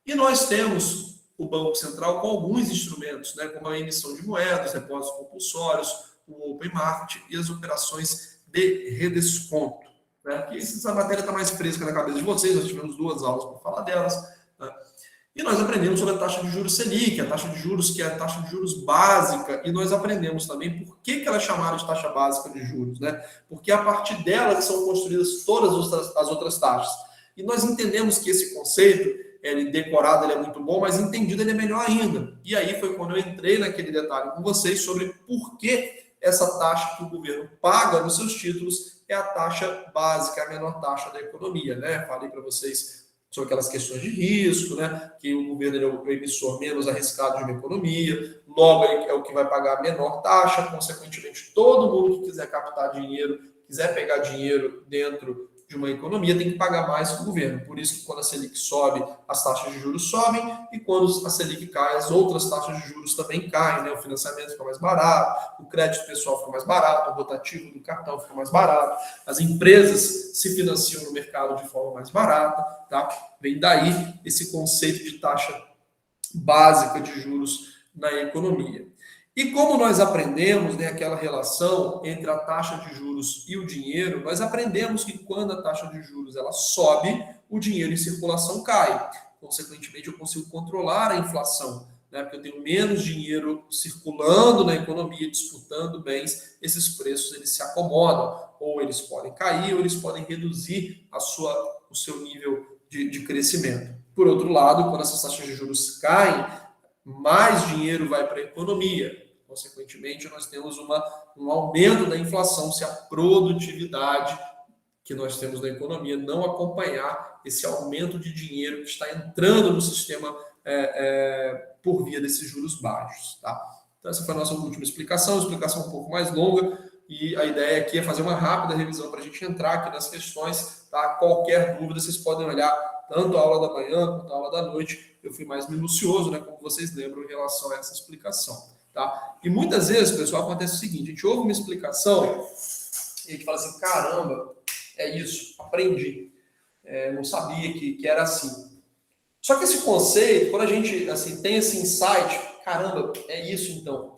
E nós temos o Banco Central com alguns instrumentos, né, como a emissão de moedas, depósitos compulsórios, o open market e as operações de redesconto, né? Que essa matéria está mais fresca na cabeça de vocês, nós tivemos 2 aulas para falar delas, né? E nós aprendemos sobre a taxa de juros Selic, a taxa de juros que é a taxa de juros básica, e nós aprendemos também por que ela é chamada de taxa básica de juros, né? Porque a partir dela são construídas todas as outras taxas. E nós entendemos que esse conceito, ele decorado ele é muito bom, mas entendido ele é melhor ainda. E aí foi quando eu entrei naquele detalhe com vocês sobre por que essa taxa que o governo paga nos seus títulos é a taxa básica, a menor taxa da economia, né? Falei para vocês sobre aquelas questões de risco, né? Que o governo é o emissor menos arriscado de uma economia, logo é o que vai pagar a menor taxa, consequentemente todo mundo que quiser captar dinheiro, quiser pegar dinheiro dentro de uma economia tem que pagar mais que o governo. Por isso que quando a Selic sobe, as taxas de juros sobem, e quando a Selic cai, as outras taxas de juros também caem, né? O financiamento fica mais barato, o crédito pessoal fica mais barato, o rotativo do cartão fica mais barato, as empresas se financiam no mercado de forma mais barata, tá? Vem daí esse conceito de taxa básica de juros na economia. E como nós aprendemos, né, aquela relação entre a taxa de juros e o dinheiro, nós aprendemos que quando a taxa de juros ela sobe, o dinheiro em circulação cai. Consequentemente, eu consigo controlar a inflação, né, porque eu tenho menos dinheiro circulando na economia, disputando bens, esses preços eles se acomodam, ou eles podem cair, ou eles podem reduzir o seu nível de crescimento. Por outro lado, quando essas taxas de juros caem, mais dinheiro vai para a economia. Consequentemente, nós temos um aumento da inflação se a produtividade que nós temos na economia não acompanhar esse aumento de dinheiro que está entrando no sistema por via desses juros baixos. Tá? Então, essa foi a nossa última explicação um pouco mais longa, e a ideia aqui é fazer uma rápida revisão para a gente entrar aqui nas questões. Tá? Qualquer dúvida, vocês podem olhar tanto a aula da manhã quanto a aula da noite. Eu fui mais minucioso, né, como vocês lembram, em relação a essa explicação. Tá? E muitas vezes, pessoal, acontece o seguinte: a gente ouve uma explicação e a gente fala assim, caramba, é isso, aprendi. Não sabia que era assim. Só que esse conceito, quando a gente assim, tem esse insight, caramba, é isso então.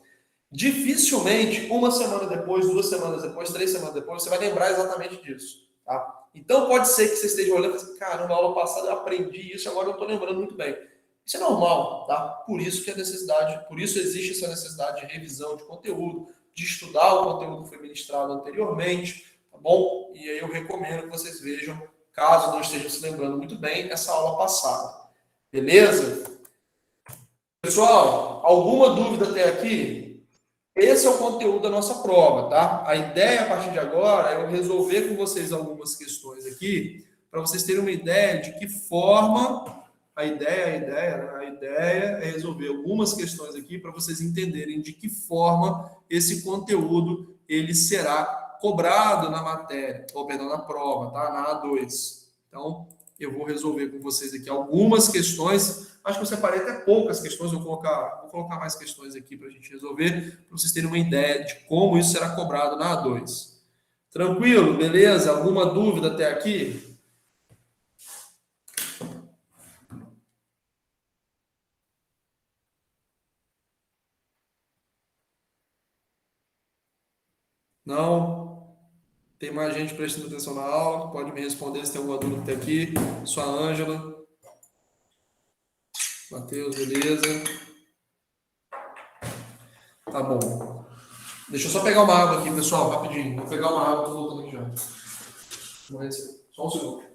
Dificilmente, 1 semana depois, 2 semanas depois, 3 semanas depois, você vai lembrar exatamente disso. Tá? Então pode ser que você esteja olhando e assim, caramba, a aula passada eu aprendi isso, agora eu estou lembrando muito bem. Isso é normal, tá? Por isso existe essa necessidade de revisão de conteúdo, de estudar o conteúdo que foi ministrado anteriormente, tá bom? E aí eu recomendo que vocês vejam, caso não estejam se lembrando muito bem, essa aula passada. Beleza? Pessoal, alguma dúvida até aqui? Esse é o conteúdo da nossa prova, tá? A ideia, a partir de agora, é eu resolver com vocês algumas questões aqui, para vocês terem uma ideia de que forma... A ideia é resolver algumas questões aqui para vocês entenderem de que forma esse conteúdo ele será cobrado na matéria, ou perdão, na prova, tá? Na A2. Então, eu vou resolver com vocês aqui algumas questões. Acho que eu separei até poucas questões, vou colocar mais questões aqui para a gente resolver, para vocês terem uma ideia de como isso será cobrado na A2. Tranquilo? Beleza? Alguma dúvida até aqui? Não? Tem mais gente prestando atenção na aula? Pode me responder se tem alguma dúvida até aqui. Sua Ângela. Matheus, beleza? Tá bom. Deixa eu só pegar uma água aqui, pessoal, rapidinho. Vou pegar uma água e tô voltando aqui já. Só um segundo.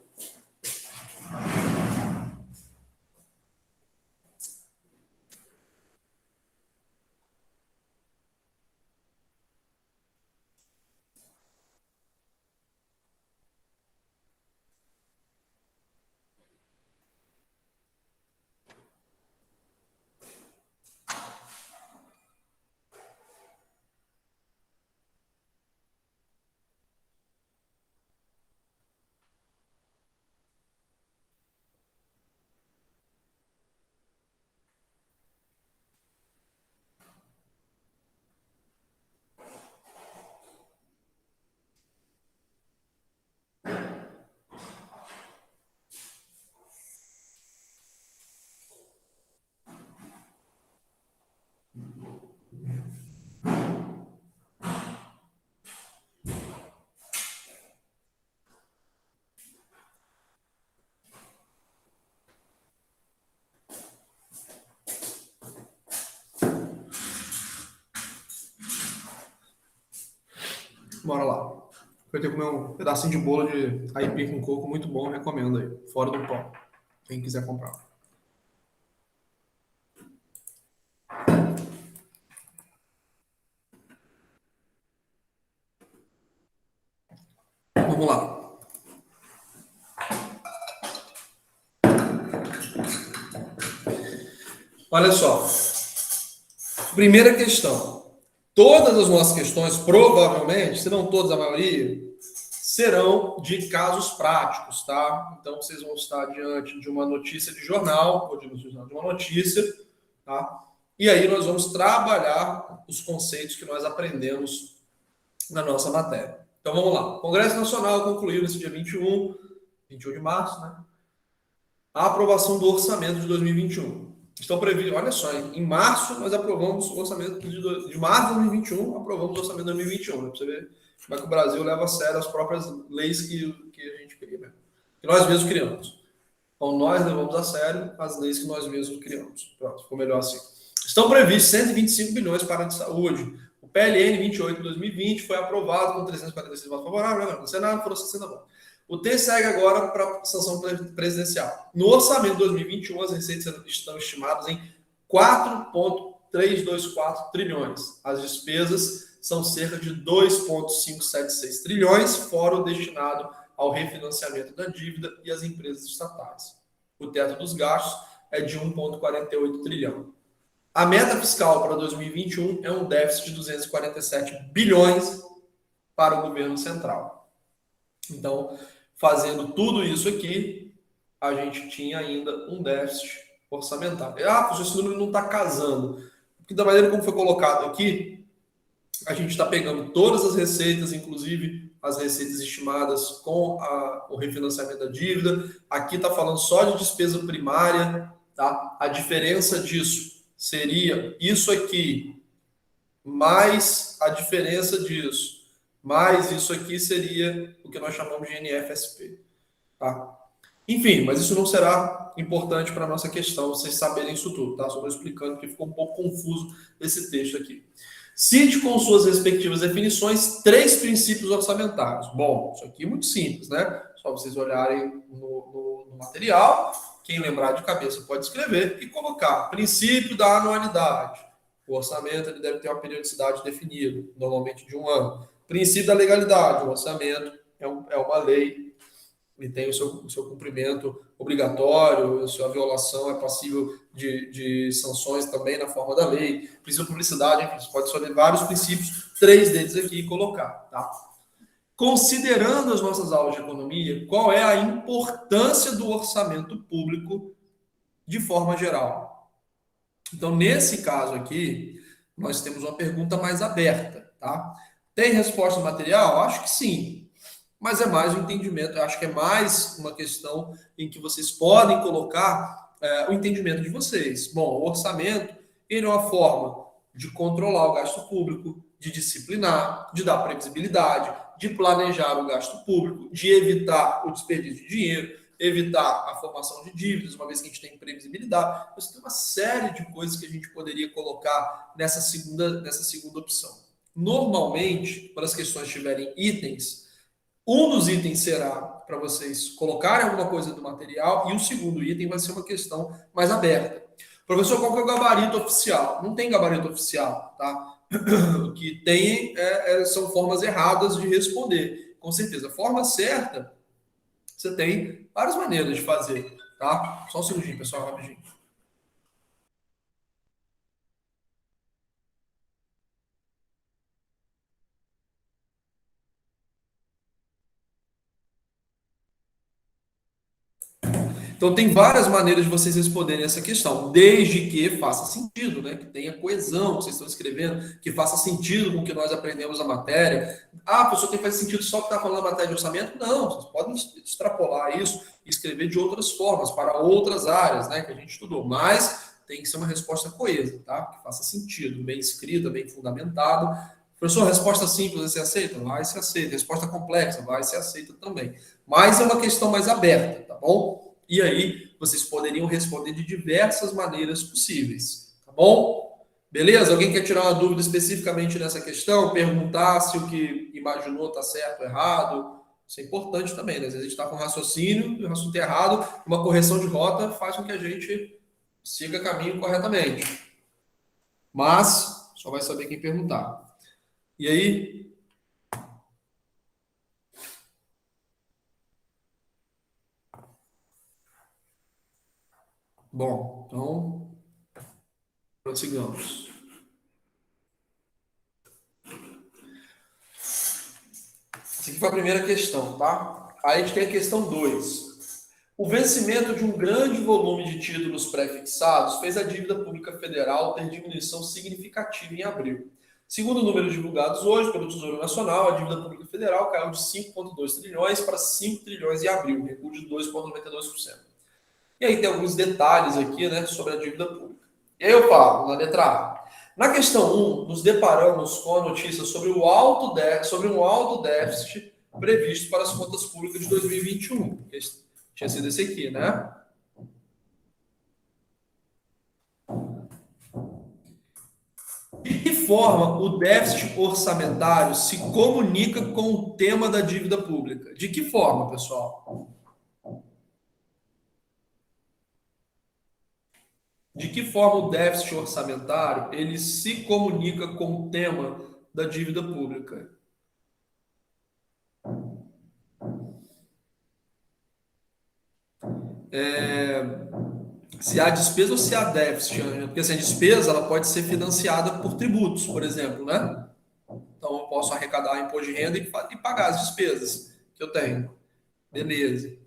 Bora lá. Eu tenho que comer um pedacinho de bolo de aipim com coco, muito bom, recomendo aí. Fora do pão. Quem quiser comprar. Vamos lá. Olha só. Primeira questão. Todas as nossas questões, provavelmente, se não todas, a maioria, serão de casos práticos, tá? Então, vocês vão estar diante de uma notícia de jornal, ou de uma notícia, tá? E aí nós vamos trabalhar os conceitos que nós aprendemos na nossa matéria. Então, vamos lá. O Congresso Nacional concluiu nesse dia 21 de março, né? A aprovação do orçamento de 2021. Estão previstos, olha só, em março nós aprovamos o orçamento de março de 2021, aprovamos o orçamento de 2021, né? Para você ver como é que o Brasil leva a sério as próprias leis que a gente cria, né? Que nós mesmos criamos. Então, nós levamos a sério as leis que nós mesmos criamos. Pronto, ficou melhor assim. Estão previstos 125 bilhões para a área de saúde. O PLN 28 de 2020 foi aprovado com 346 votos favoráveis, no Senado foram 60 votos. O texto segue agora para a sanção presidencial. No orçamento de 2021, as receitas estão estimadas em 4,324 trilhões. As despesas são cerca de 2,576 trilhões, fora o destinado ao refinanciamento da dívida e às empresas estatais. O teto dos gastos é de 1,48 trilhão. A meta fiscal para 2021 é um déficit de 247 bilhões para o governo central. Então, fazendo tudo isso aqui, a gente tinha ainda um déficit orçamentário. Esse número não está casando. Porque da maneira como foi colocado aqui, a gente está pegando todas as receitas, inclusive as receitas estimadas com o refinanciamento da dívida. Aqui está falando só de despesa primária, tá? A diferença disso seria isso aqui, mais a diferença disso. Mas isso aqui seria o que nós chamamos de NFSP. Tá? Enfim, mas isso não será importante para a nossa questão, vocês saberem isso tudo, tá? Só estou explicando que ficou um pouco confuso esse texto aqui. Cite com suas respectivas definições 3 princípios orçamentários. Bom, isso aqui é muito simples, né? Só vocês olharem no material, quem lembrar de cabeça pode escrever e colocar princípio da anualidade. O orçamento ele deve ter uma periodicidade definida, normalmente de 1 ano. Princípio da legalidade, o orçamento é uma lei, ele tem o seu cumprimento obrigatório, a sua violação é passível de sanções também na forma da lei. Princípio da publicidade, enfim, você pode escolher vários princípios, 3 deles aqui e colocar. Tá? Considerando as nossas aulas de economia, qual é a importância do orçamento público de forma geral? Então, nesse caso aqui, nós temos uma pergunta mais aberta, tá? Tem resposta material? Acho que sim. Mas é mais um entendimento. Eu acho que é mais uma questão em que vocês podem colocar o entendimento de vocês. Bom, o orçamento ele é uma forma de controlar o gasto público, de disciplinar, de dar previsibilidade, de planejar o gasto público, de evitar o desperdício de dinheiro, evitar a formação de dívidas, uma vez que a gente tem previsibilidade. Mas tem uma série de coisas que a gente poderia colocar nessa segunda opção. Normalmente, quando as questões tiverem itens, um dos itens será para vocês colocarem alguma coisa do material e o segundo item vai ser uma questão mais aberta. Professor, qual que é o gabarito oficial? Não tem gabarito oficial, tá? O que tem são formas erradas de responder. Com certeza. A forma certa, você tem várias maneiras de fazer, tá? Só um segundinho, pessoal, rapidinho. Então, tem várias maneiras de vocês responderem essa questão, desde que faça sentido, né? Que tenha coesão, que vocês estão escrevendo, que faça sentido com o que nós aprendemos a matéria. Ah, professor, tem que fazer sentido só que está falando a matéria de orçamento? Não, vocês podem extrapolar isso e escrever de outras formas, para outras áreas, né? Que a gente estudou, mas tem que ser uma resposta coesa, tá? Que faça sentido, bem escrita, bem fundamentada. Professor, resposta simples, você aceita? Vai, se aceita. Resposta complexa, vai, se aceita também. Mas é uma questão mais aberta, tá bom? E aí, vocês poderiam responder de diversas maneiras possíveis, tá bom? Beleza? Alguém quer tirar uma dúvida especificamente nessa questão? Perguntar se o que imaginou está certo ou errado. Isso é importante também, né? Às vezes a gente está com raciocínio, e o raciocínio está errado, uma correção de rota faz com que a gente siga caminho corretamente. Mas só vai saber quem perguntar. E aí? Bom, então prossigamos. Essa aqui foi a primeira questão, tá? Aí a gente tem a questão 2. O vencimento de um grande volume de títulos pré-fixados fez a dívida pública federal ter diminuição significativa em abril. Segundo números divulgados hoje pelo Tesouro Nacional, a dívida pública federal caiu de 5,2 trilhões para 5 trilhões em abril, um recuo de 2,92%. E aí tem alguns detalhes aqui, né, sobre a dívida pública. E aí eu falo, na letra A. Na questão 1, nos deparamos com a notícia sobre um alto déficit previsto para as contas públicas de 2021. Que tinha sido esse aqui, né? De que forma o déficit orçamentário se comunica com o tema da dívida pública? De que forma, pessoal? De que forma o déficit orçamentário ele se comunica com o tema da dívida pública? Se há despesa ou se há déficit? Porque assim, a despesa ela pode ser financiada por tributos, por exemplo, né? Então eu posso arrecadar imposto de renda e pagar as despesas que eu tenho. Beleza.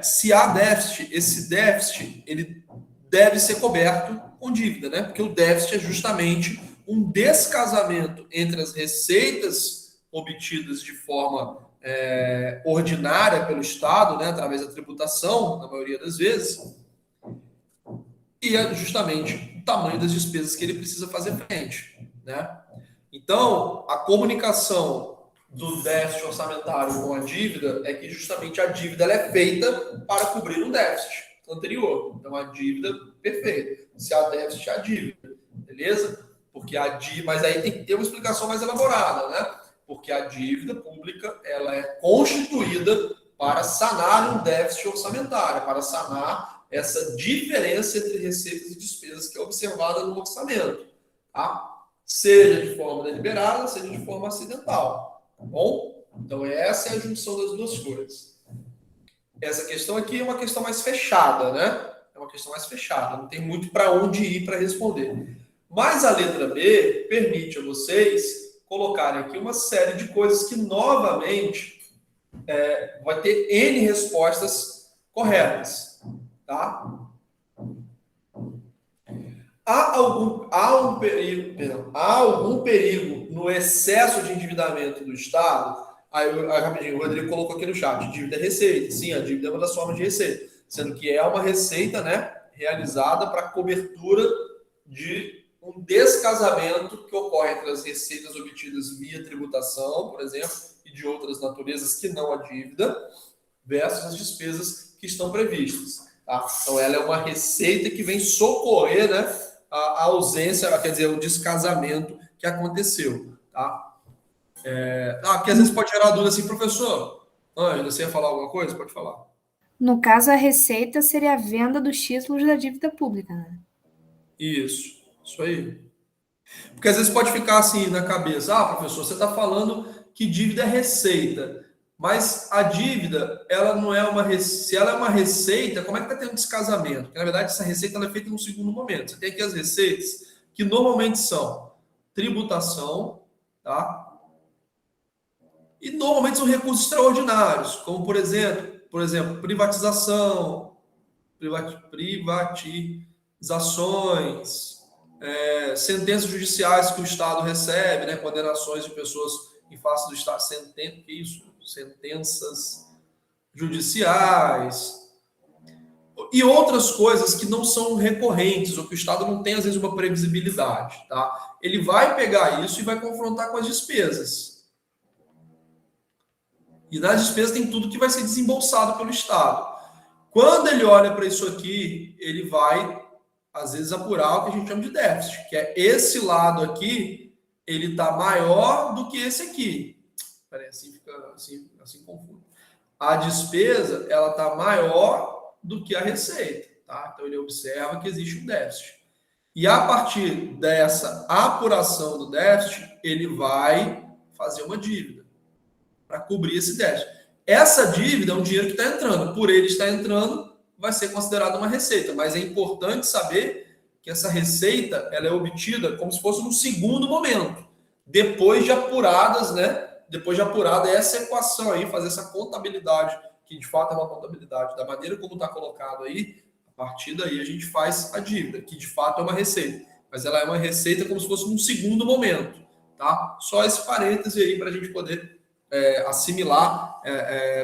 Se há déficit, esse déficit ele deve ser coberto com dívida, né? Porque o déficit é justamente um descasamento entre as receitas obtidas de forma ordinária pelo Estado, né? Através da tributação, na maioria das vezes, e é justamente o tamanho das despesas que ele precisa fazer frente, né? Então, a comunicação do déficit orçamentário com a dívida é que justamente a dívida ela é feita para cobrir um déficit anterior. Então, a dívida perfeita. Se há déficit, há dívida. Beleza? Porque a dívida, mas aí tem que ter uma explicação mais elaborada, né? Porque a dívida pública ela é constituída para sanar um déficit orçamentário, para sanar essa diferença entre receitas e despesas que é observada no orçamento, tá? Seja de forma deliberada, seja de forma acidental, tá bom? Então essa é a junção das duas coisas. Essa questão aqui é uma questão mais fechada, né? É uma questão mais fechada, não tem muito para onde ir para responder. Mas a letra B permite a vocês colocarem aqui uma série de coisas que, novamente, vai ter N respostas corretas, tá? Há algum perigo no excesso de endividamento do Estado? Aí, rapidinho, o Rodrigo colocou aqui no chat, dívida é receita. Sim, a dívida é uma das formas de receita, sendo que é uma receita, né, realizada para cobertura de um descasamento que ocorre entre as receitas obtidas via tributação, por exemplo, e de outras naturezas que não a dívida, versus as despesas que estão previstas. Tá? Então, ela é uma receita que vem socorrer, né, a ausência, quer dizer, o descasamento que aconteceu. Tá? Porque às vezes pode gerar dúvida assim, professor, Ângela, você ia falar alguma coisa? Pode falar. No caso, a receita seria a venda dos títulos da dívida pública, né? Isso aí. Porque às vezes pode ficar assim na cabeça, professor, você está falando que dívida é receita, mas a dívida, ela não é uma se ela é uma receita, como é que está tendo descasamento? Porque, na verdade, essa receita ela é feita em um segundo momento. Você tem aqui as receitas que normalmente são tributação, tá? E normalmente são recursos extraordinários, como, por exemplo, privatização, privatizações, sentenças judiciais que o Estado recebe, né, condenações de pessoas em face do Estado, sentenças judiciais e outras coisas que não são recorrentes ou que o Estado não tem, às vezes, uma previsibilidade. Tá? Ele vai pegar isso e vai confrontar com as despesas. E nas despesas tem tudo que vai ser desembolsado pelo Estado. Quando ele olha para isso aqui, ele vai, às vezes, apurar o que a gente chama de déficit, que é esse lado aqui ele está maior do que esse aqui. Peraí, assim fica assim confuso. A despesa, ela está maior do que a receita, tá? Então ele observa que existe um déficit. E a partir dessa apuração do déficit, ele vai fazer uma dívida para cobrir esse déficit. Essa dívida é um dinheiro que está entrando. Por ele estar entrando, vai ser considerada uma receita. Mas é importante saber que essa receita ela é obtida como se fosse no segundo momento, depois de apuradas, né? Depois de apurada essa equação aí, fazer essa contabilidade, que de fato é uma contabilidade, da maneira como está colocado aí, a partir daí a gente faz a dívida, que de fato é uma receita. Mas ela é uma receita como se fosse num segundo momento, tá? Só esse parêntese aí para a gente poder assimilar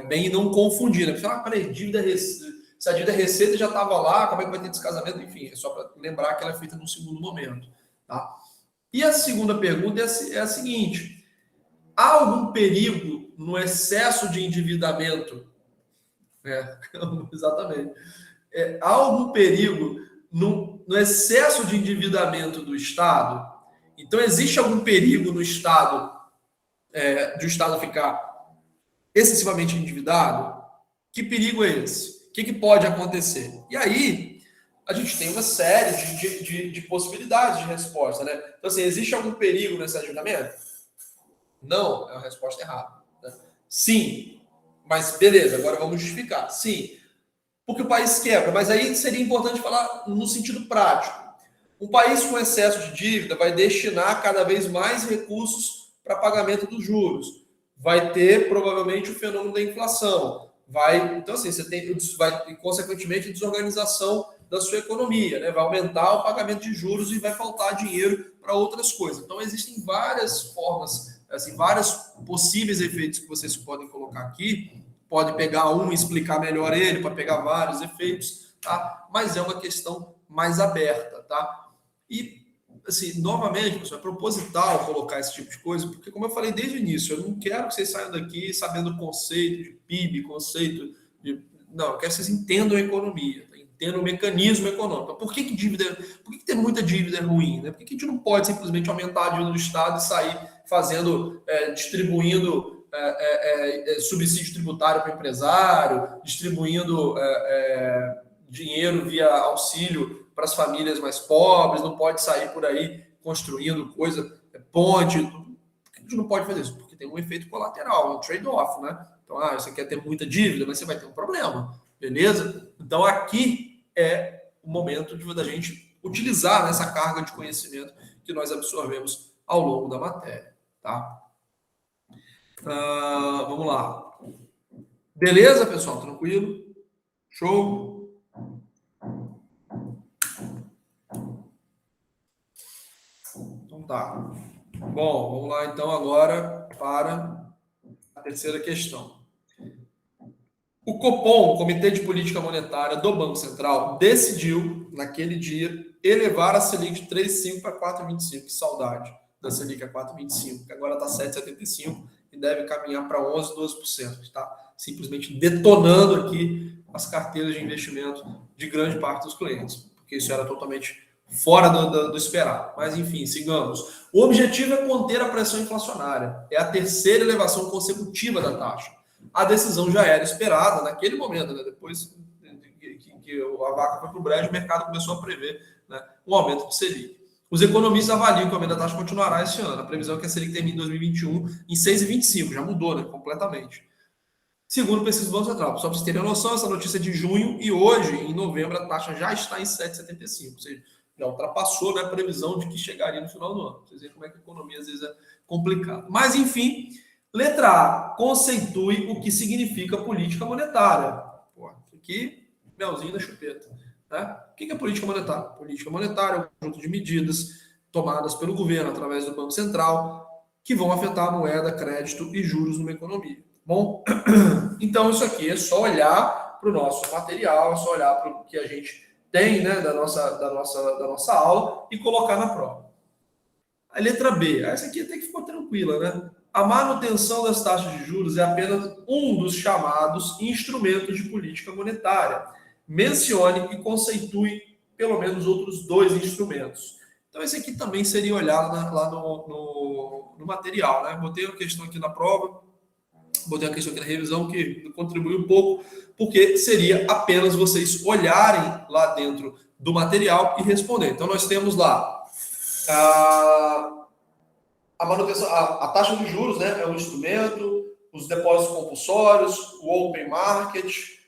bem e não confundir, né? Porque, peraí, dívida se a dívida receita já estava lá, como é que vai ter descasamento? Enfim, é só para lembrar que ela é feita num segundo momento, tá? E a segunda pergunta é a seguinte: há algum perigo no excesso de endividamento? Exatamente. Há algum perigo no excesso de endividamento do Estado? Então, existe algum perigo no Estado, de o Estado ficar excessivamente endividado? Que perigo é esse? O que pode acontecer? E aí, a gente tem uma série de possibilidades de resposta, né? Então, assim, existe algum perigo nesse endividamento? Não, é a resposta errada, né? Sim, mas beleza, agora vamos justificar. Sim, porque o país quebra, mas aí seria importante falar no sentido prático. Um país com excesso de dívida vai destinar cada vez mais recursos para pagamento dos juros. Vai ter, provavelmente, o fenômeno da inflação. Então, assim, vai, consequentemente, desorganização da sua economia, né? Vai aumentar o pagamento de juros e vai faltar dinheiro para outras coisas. Então, existem várias formas, assim, vários possíveis efeitos que vocês podem colocar aqui. Pode pegar um e explicar melhor ele, para pegar vários efeitos, tá? Mas é uma questão mais aberta, tá? E, assim, novamente, pessoal, é proposital colocar esse tipo de coisa, porque, como eu falei desde o início, eu não quero que vocês saiam daqui sabendo o conceito de PIB, conceito de... Não, eu quero que vocês entendam a economia, tá? Entendam o mecanismo econômico. Por que ter muita dívida é ruim, né? Por que a gente não pode simplesmente aumentar a dívida do Estado e sair fazendo, distribuindo subsídio tributário para o empresário, distribuindo dinheiro via auxílio para as famílias mais pobres, não pode sair por aí construindo coisa, ponte. Por que a gente não pode fazer isso? Porque tem um efeito colateral, um trade-off, né? Então, você quer ter muita dívida, mas você vai ter um problema, beleza? Então, aqui é o momento da gente utilizar essa carga de conhecimento que nós absorvemos ao longo da matéria, tá? Vamos lá. Beleza, pessoal? Tranquilo? Show? Então tá. Bom, vamos lá então agora para a terceira questão. O Copom, o Comitê de Política Monetária do Banco Central, decidiu, naquele dia, elevar a Selic de 3,5 para 4,25. Que saudade da Selic a 4,25, que agora está 7,75 e deve caminhar para 11%, 12%. Está simplesmente detonando aqui as carteiras de investimento de grande parte dos clientes, porque isso era totalmente fora do esperado. Mas, enfim, sigamos. O objetivo é conter a pressão inflacionária. É a terceira elevação consecutiva da taxa. A decisão já era esperada naquele momento, né? Depois que a vaca foi para o brejo, o mercado começou a prever, né, um aumento do Selic. Os economistas avaliam que o aumento da taxa continuará este ano. A previsão é que a Selic termine em 2021 em 6,25. Já mudou, né, completamente. Segundo o pesquisa do Banco Central. Só para vocês terem noção, essa notícia é de junho e hoje, em novembro, a taxa já está em 7,75. Ou seja, já ultrapassou, né, a previsão de que chegaria no final do ano. Vocês veem como é que a economia às vezes é complicada. Mas, enfim, letra A, conceitue o que significa política monetária. Pô, aqui, melzinho da chupeta. Né? O que é política monetária? Política monetária é um conjunto de medidas tomadas pelo governo através do Banco Central que vão afetar a moeda, crédito e juros numa economia. Bom, então isso aqui é só olhar para o nosso material, é só olhar para o que a gente tem, né, da nossa aula e colocar na prova. A letra B, essa aqui até que ficou tranquila, né? A manutenção das taxas de juros é apenas um dos chamados instrumentos de política monetária. Mencione e conceitue pelo menos outros dois instrumentos. Então, esse aqui também seria olhado lá no material, né? Botei uma questão aqui na prova, botei uma questão aqui na revisão que contribuiu um pouco, porque seria apenas vocês olharem lá dentro do material e responder. Então, nós temos lá a manutenção, a taxa de juros, né? É um instrumento, os depósitos compulsórios, o open market,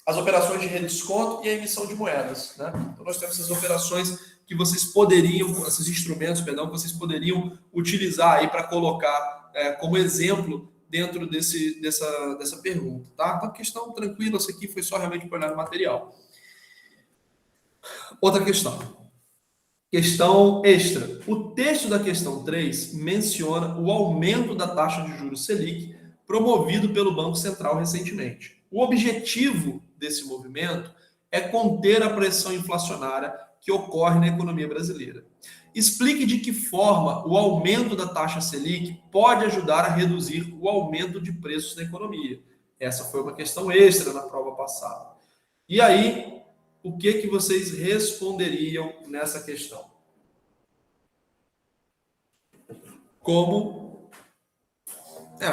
as operações de redesconto e a emissão de moedas, né? Então, nós temos essas operações que vocês poderiam, esses instrumentos, perdão, que vocês poderiam utilizar aí para colocar como exemplo dentro dessa pergunta, tá? Então, questão tranquila, isso aqui foi só realmente para olhar no material. Outra questão. Questão extra. O texto da questão 3 menciona o aumento da taxa de juros Selic promovido pelo Banco Central recentemente. O objetivo desse movimento é conter a pressão inflacionária que ocorre na economia brasileira. Explique de que forma o aumento da taxa Selic pode ajudar a reduzir o aumento de preços na economia. Essa foi uma questão extra na prova passada. E aí, o que vocês responderiam nessa questão? Como?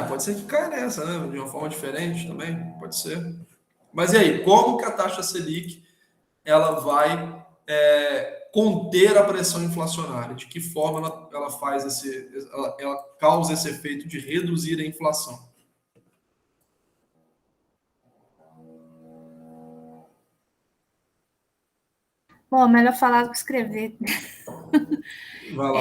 Pode ser que caia nessa, né? De uma forma diferente também, pode ser. Mas e aí, como que a taxa Selic ela vai conter a pressão inflacionária? De que forma ela faz ela causa esse efeito de reduzir a inflação? Bom, melhor falar do que escrever. Vai lá.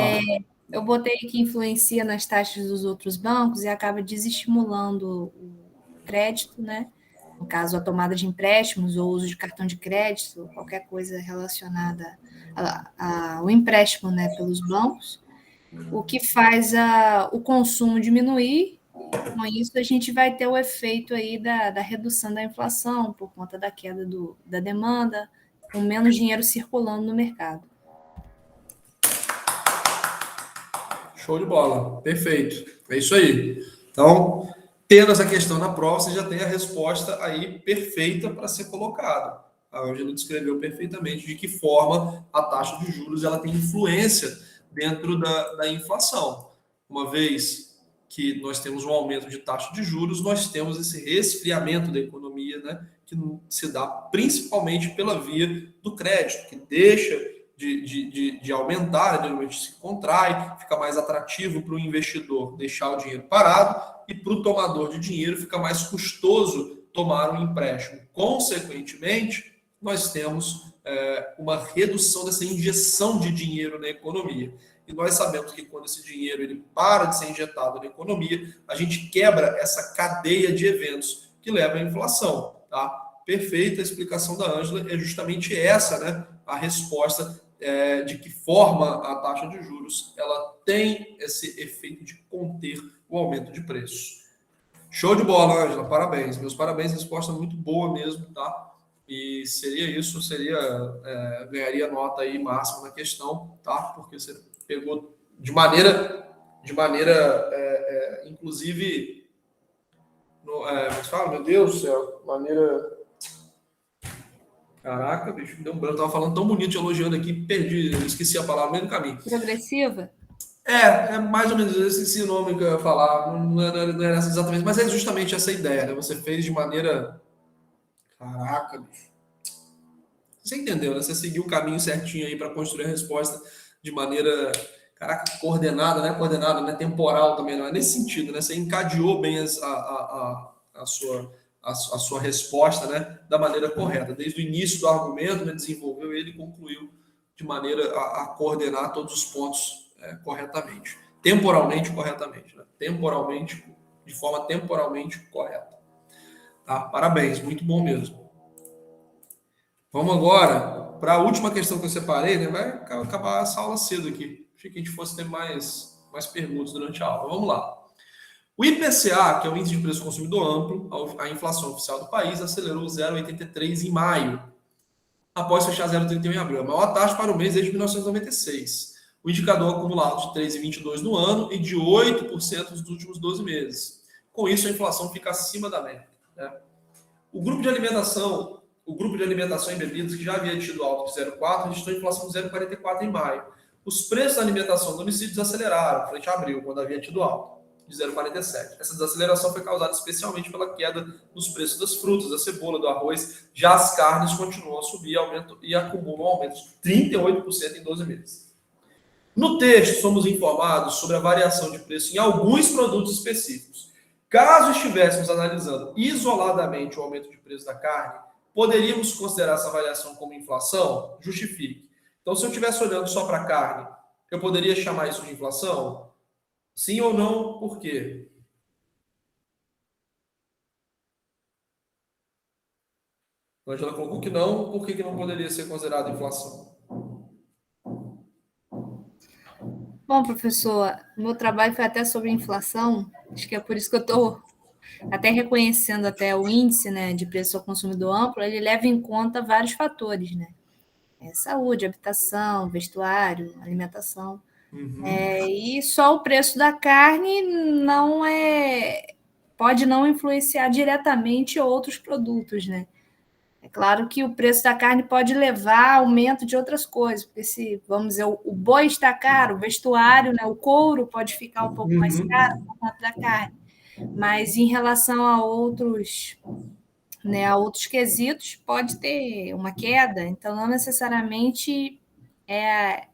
Eu botei que influencia nas taxas dos outros bancos e acaba desestimulando o crédito, né? No caso, a tomada de empréstimos ou uso de cartão de crédito, qualquer coisa relacionada ao empréstimo, né, pelos bancos, o que faz o consumo diminuir. Com isso, a gente vai ter o efeito aí da redução da inflação por conta da queda da demanda, com menos dinheiro circulando no mercado. Show de bola, perfeito. É isso aí. Então, tendo essa questão na prova, você já tem a resposta aí perfeita para ser colocada. A Ângela descreveu perfeitamente de que forma a taxa de juros ela tem influência dentro da inflação. Uma vez que nós temos um aumento de taxa de juros, nós temos esse resfriamento da economia, né, que se dá principalmente pela via do crédito, que deixa de aumentar, geralmente se contrai, fica mais atrativo para o investidor deixar o dinheiro parado e para o tomador de dinheiro fica mais custoso tomar um empréstimo. Consequentemente, nós temos uma redução dessa injeção de dinheiro na economia. E nós sabemos que quando esse dinheiro ele para de ser injetado na economia, a gente quebra essa cadeia de eventos que leva à inflação. Tá? Perfeita a explicação da Ângela, é justamente essa, né, a resposta de que forma a taxa de juros ela tem esse efeito de conter o aumento de preços. Show de bola, Ângela, parabéns. Meus parabéns, resposta muito boa mesmo, tá? E seria isso, ganharia nota aí máxima na questão, tá? Porque você pegou de maneira inclusive, como é que fala? Meu Deus do céu, maneira... Caraca, bicho, me deu um branco. Eu tava falando tão bonito, elogiando aqui, perdi, esqueci a palavra no meio do caminho. Progressiva? É mais ou menos, eu esqueci o nome que eu ia falar, não era exatamente, mas é justamente essa ideia, né? Você fez de maneira... Caraca, bicho. Você entendeu, né? Você seguiu o caminho certinho aí para construir a resposta de maneira, caraca, coordenada, né? Coordenada, né? Temporal também, não é nesse sentido, né? Você encadeou bem a sua resposta, né, da maneira correta. Desde o início do argumento, né, desenvolveu ele e concluiu de maneira a coordenar todos os pontos corretamente. Temporalmente corretamente. Né? De forma temporalmente correta. Tá? Parabéns, muito bom mesmo. Vamos agora para a última questão que eu separei, né? Vai acabar essa aula cedo aqui. Achei que a gente fosse ter mais perguntas durante a aula. Vamos lá. O IPCA, que é o Índice de Preço do Consumidor Amplo, a inflação oficial do país, acelerou 0,83 em maio, após fechar 0,31 em abril. A maior taxa para o mês desde 1996. O indicador acumulado de 3,22 no ano e de 8% nos últimos 12 meses. Com isso, a inflação fica acima da média. Né? O grupo de alimentação o grupo de alimentação e bebidas, que já havia tido alta de 0,4, registrou inflação de 0,44 em maio. Os preços da alimentação no domicílio desaceleraram, frente a abril, quando havia tido alta de 0,47. Essa desaceleração foi causada especialmente pela queda nos preços das frutas, da cebola, do arroz. Já as carnes continuam a subir e acumulam aumentos de 38% em 12 meses. No texto, somos informados sobre a variação de preço em alguns produtos específicos. Caso estivéssemos analisando isoladamente o aumento de preço da carne, poderíamos considerar essa variação como inflação? Justifique. Então, se eu estivesse olhando só para a carne, eu poderia chamar isso de inflação? Sim ou não? Por quê? A Angela colocou que não. Por que não poderia ser considerado inflação? Bom, professor, meu trabalho foi até sobre inflação, acho que é por isso que eu estou até reconhecendo até o índice, né, de preço ao consumidor amplo, ele leva em conta vários fatores, né? Saúde, habitação, vestuário, alimentação. E só o preço da carne pode não influenciar diretamente outros produtos, né? É claro que o preço da carne pode levar a aumento de outras coisas, porque se, vamos dizer, o boi está caro, o vestuário, né, o couro pode ficar um pouco mais caro por conta da carne. Mas em relação a outros quesitos, pode ter uma queda, então não necessariamente é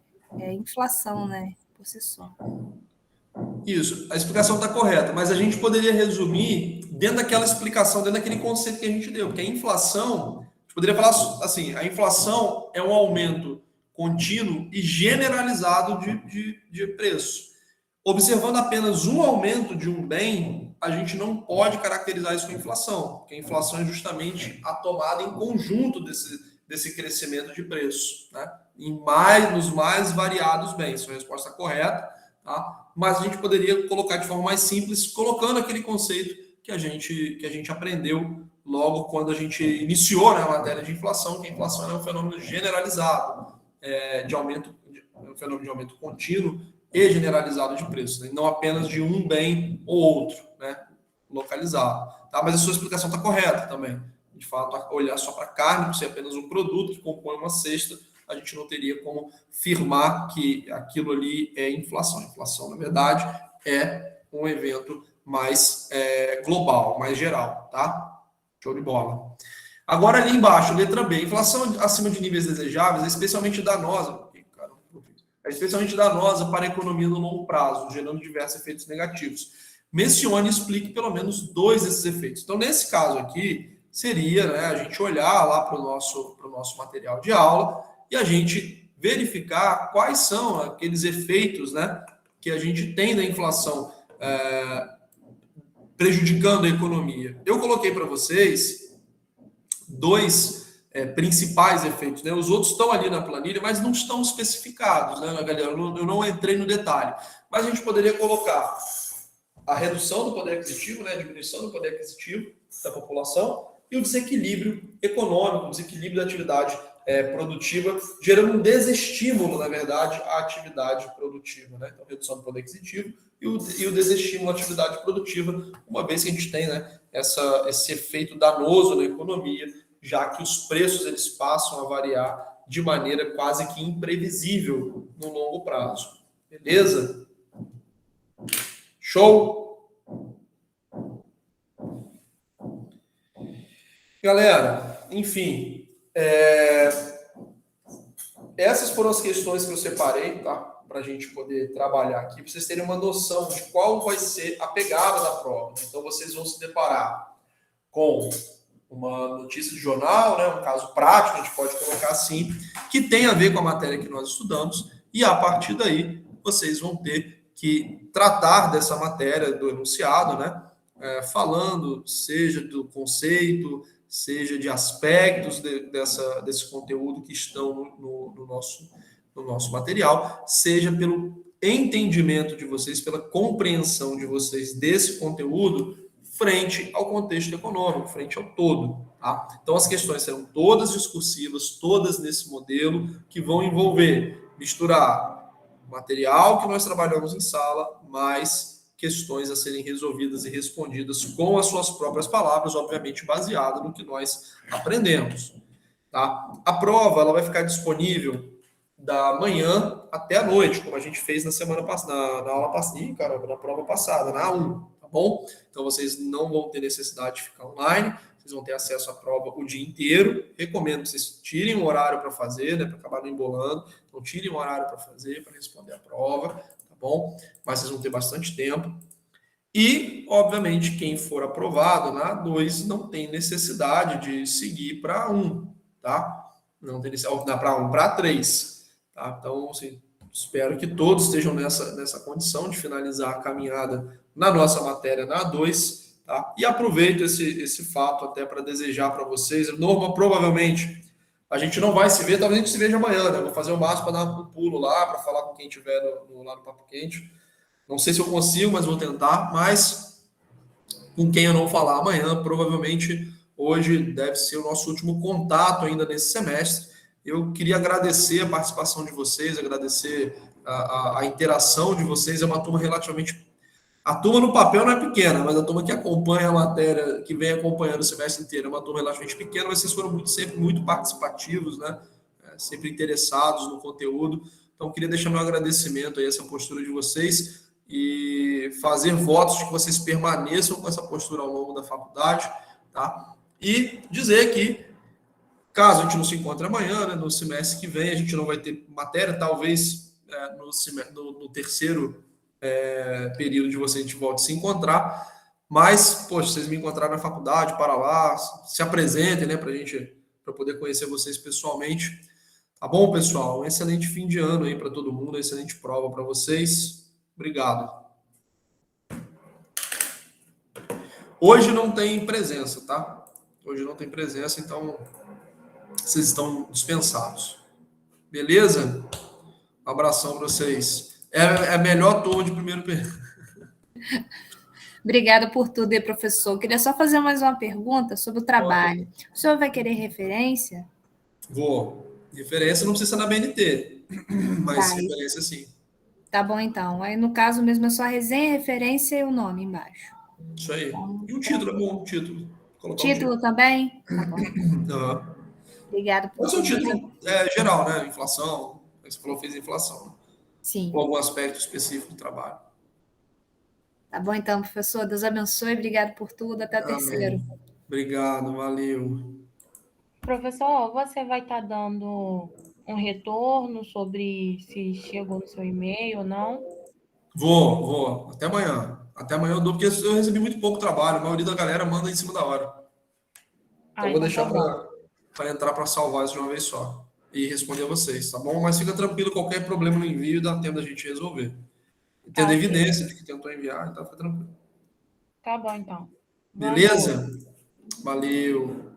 inflação, né, por si só. Isso, a explicação está correta, mas a gente poderia resumir dentro daquela explicação, dentro daquele conceito que a gente deu, porque a inflação, a gente poderia falar assim, a inflação é um aumento contínuo e generalizado de preço. Observando apenas um aumento de um bem, a gente não pode caracterizar isso como inflação, porque a inflação é justamente a tomada em conjunto desse crescimento de preço, né? Nos mais variados bens. Essa é a resposta correta, tá? Mas a gente poderia colocar de forma mais simples, colocando aquele conceito que a gente aprendeu logo quando a gente iniciou, né, a matéria de inflação, que a inflação é um fenômeno generalizado um fenômeno de aumento contínuo e generalizado de preço, né? Não apenas de um bem ou outro, né, localizado. Tá? Mas a sua explicação está correta também. De fato, olhar só para a carne, por ser apenas um produto que compõe uma cesta, a gente não teria como afirmar que aquilo ali é inflação. Inflação, na verdade, é um evento mais global, mais geral, tá? Show de bola. Agora, ali embaixo, letra B. Inflação acima de níveis desejáveis é especialmente danosa para a economia no longo prazo, gerando diversos efeitos negativos. Mencione e explique pelo menos 2 desses efeitos. Então, nesse caso aqui, seria, né, a gente olhar lá para o nosso material de aula e a gente verificar quais são aqueles efeitos, né, que a gente tem da inflação prejudicando a economia. Eu coloquei para vocês 2 principais efeitos, né? Os outros estão ali na planilha, mas não estão especificados, né, galera? Eu não entrei no detalhe. Mas a gente poderia colocar a redução do poder aquisitivo, né, a diminuição do poder aquisitivo da população e o desequilíbrio econômico, o desequilíbrio da atividade produtiva, gerando um desestímulo, na verdade, à atividade produtiva, né? Então, redução do poder aquisitivo e o desestímulo à atividade produtiva, uma vez que a gente tem, né, esse efeito danoso na economia, já que os preços eles passam a variar de maneira quase que imprevisível no longo prazo. Beleza? Show? Galera, enfim, essas foram as questões que eu separei, tá? Para a gente poder trabalhar aqui, para vocês terem uma noção de qual vai ser a pegada da prova. Então, vocês vão se deparar com uma notícia de jornal, né, um caso prático, a gente pode colocar assim, que tem a ver com a matéria que nós estudamos, e a partir daí vocês vão ter que tratar dessa matéria, do enunciado, né, falando, seja do conceito, seja de aspectos desse conteúdo que estão no nosso material, seja pelo entendimento de vocês, pela compreensão de vocês desse conteúdo frente ao contexto econômico, frente ao todo. Tá? Então, as questões serão todas discursivas, todas nesse modelo, que vão envolver, misturar material que nós trabalhamos em sala, mais questões a serem resolvidas e respondidas com as suas próprias palavras, obviamente baseado no que nós aprendemos. tá? A prova ela vai ficar disponível da manhã até a noite, como a gente fez na semana passada, na aula passada, na prova passada, na A1, tá bom? Então vocês não vão ter necessidade de ficar online, vocês vão ter acesso à prova o dia inteiro. Recomendo que vocês tirem um horário para fazer, né, para acabar não embolando. Então tirem um horário para fazer, para responder a prova, tá bom? Mas vocês vão ter bastante tempo. E, obviamente, quem for aprovado na A2 não tem necessidade de seguir para A1, tá? Não tem necessidade para A1, para A3, tá? Então, assim, espero que todos estejam nessa condição de finalizar a caminhada na nossa matéria na A2, tá? E aproveito esse fato até para desejar para vocês. Provavelmente a gente não vai se ver, talvez a gente se veja amanhã, né? Vou fazer o máximo para dar um pulo lá, para falar com quem estiver lá no Papo Quente. Não sei se eu consigo, mas vou tentar. Mas com quem eu não falar amanhã, provavelmente hoje deve ser o nosso último contato ainda nesse semestre. Eu queria agradecer a participação de vocês, agradecer a interação de vocês. É uma turma relativamente... A turma no papel não é pequena, mas a turma que acompanha a matéria, que vem acompanhando o semestre inteiro, é uma turma relativamente pequena, mas vocês foram sempre muito participativos, né? Sempre interessados no conteúdo. Então, queria deixar meu agradecimento aí a essa postura de vocês e fazer votos de que vocês permaneçam com essa postura ao longo da faculdade, tá? E dizer que, caso a gente não se encontre amanhã, né, no semestre que vem, a gente não vai ter matéria, talvez no terceiro período de vocês a gente volte a se encontrar, mas, poxa, vocês me encontraram na faculdade, para lá, se apresentem, né, para poder conhecer vocês pessoalmente. Tá bom, pessoal? Um excelente fim de ano aí para todo mundo, uma excelente prova para vocês. Obrigado. Hoje não tem presença, tá? Hoje não tem presença, então vocês estão dispensados. Beleza? Um abração para vocês. É a melhor turma de primeiro período. Obrigada por tudo, professor. Queria só fazer mais uma pergunta sobre o trabalho. O senhor vai querer referência? Vou. Referência não precisa ser na BNT, mas referência sim. Tá bom, então. Aí, no caso mesmo, é só a resenha, referência e o nome embaixo. Isso aí. E o título é bom, o título. Título também? Tá bom. Obrigada por tudo. Esse é o título geral, né? Inflação. Você falou fez inflação. Né? Sim. Com algum aspecto específico do trabalho. Tá bom, então, professor. Deus abençoe. Obrigado por tudo. Até o terceiro. Obrigado, valeu. Professor, você vai estar dando um retorno sobre se chegou no seu e-mail ou não? Vou. Até amanhã. Até amanhã eu dou, porque eu recebi muito pouco trabalho. A maioria da galera manda em cima da hora. Então eu vou deixar para entrar para salvar isso de uma vez só. E responder a vocês, tá bom? Mas fica tranquilo, qualquer problema no envio dá tempo da gente resolver. Tendo evidência de que tentou enviar, então fica tranquilo. Tá bom, então. Beleza? Valeu.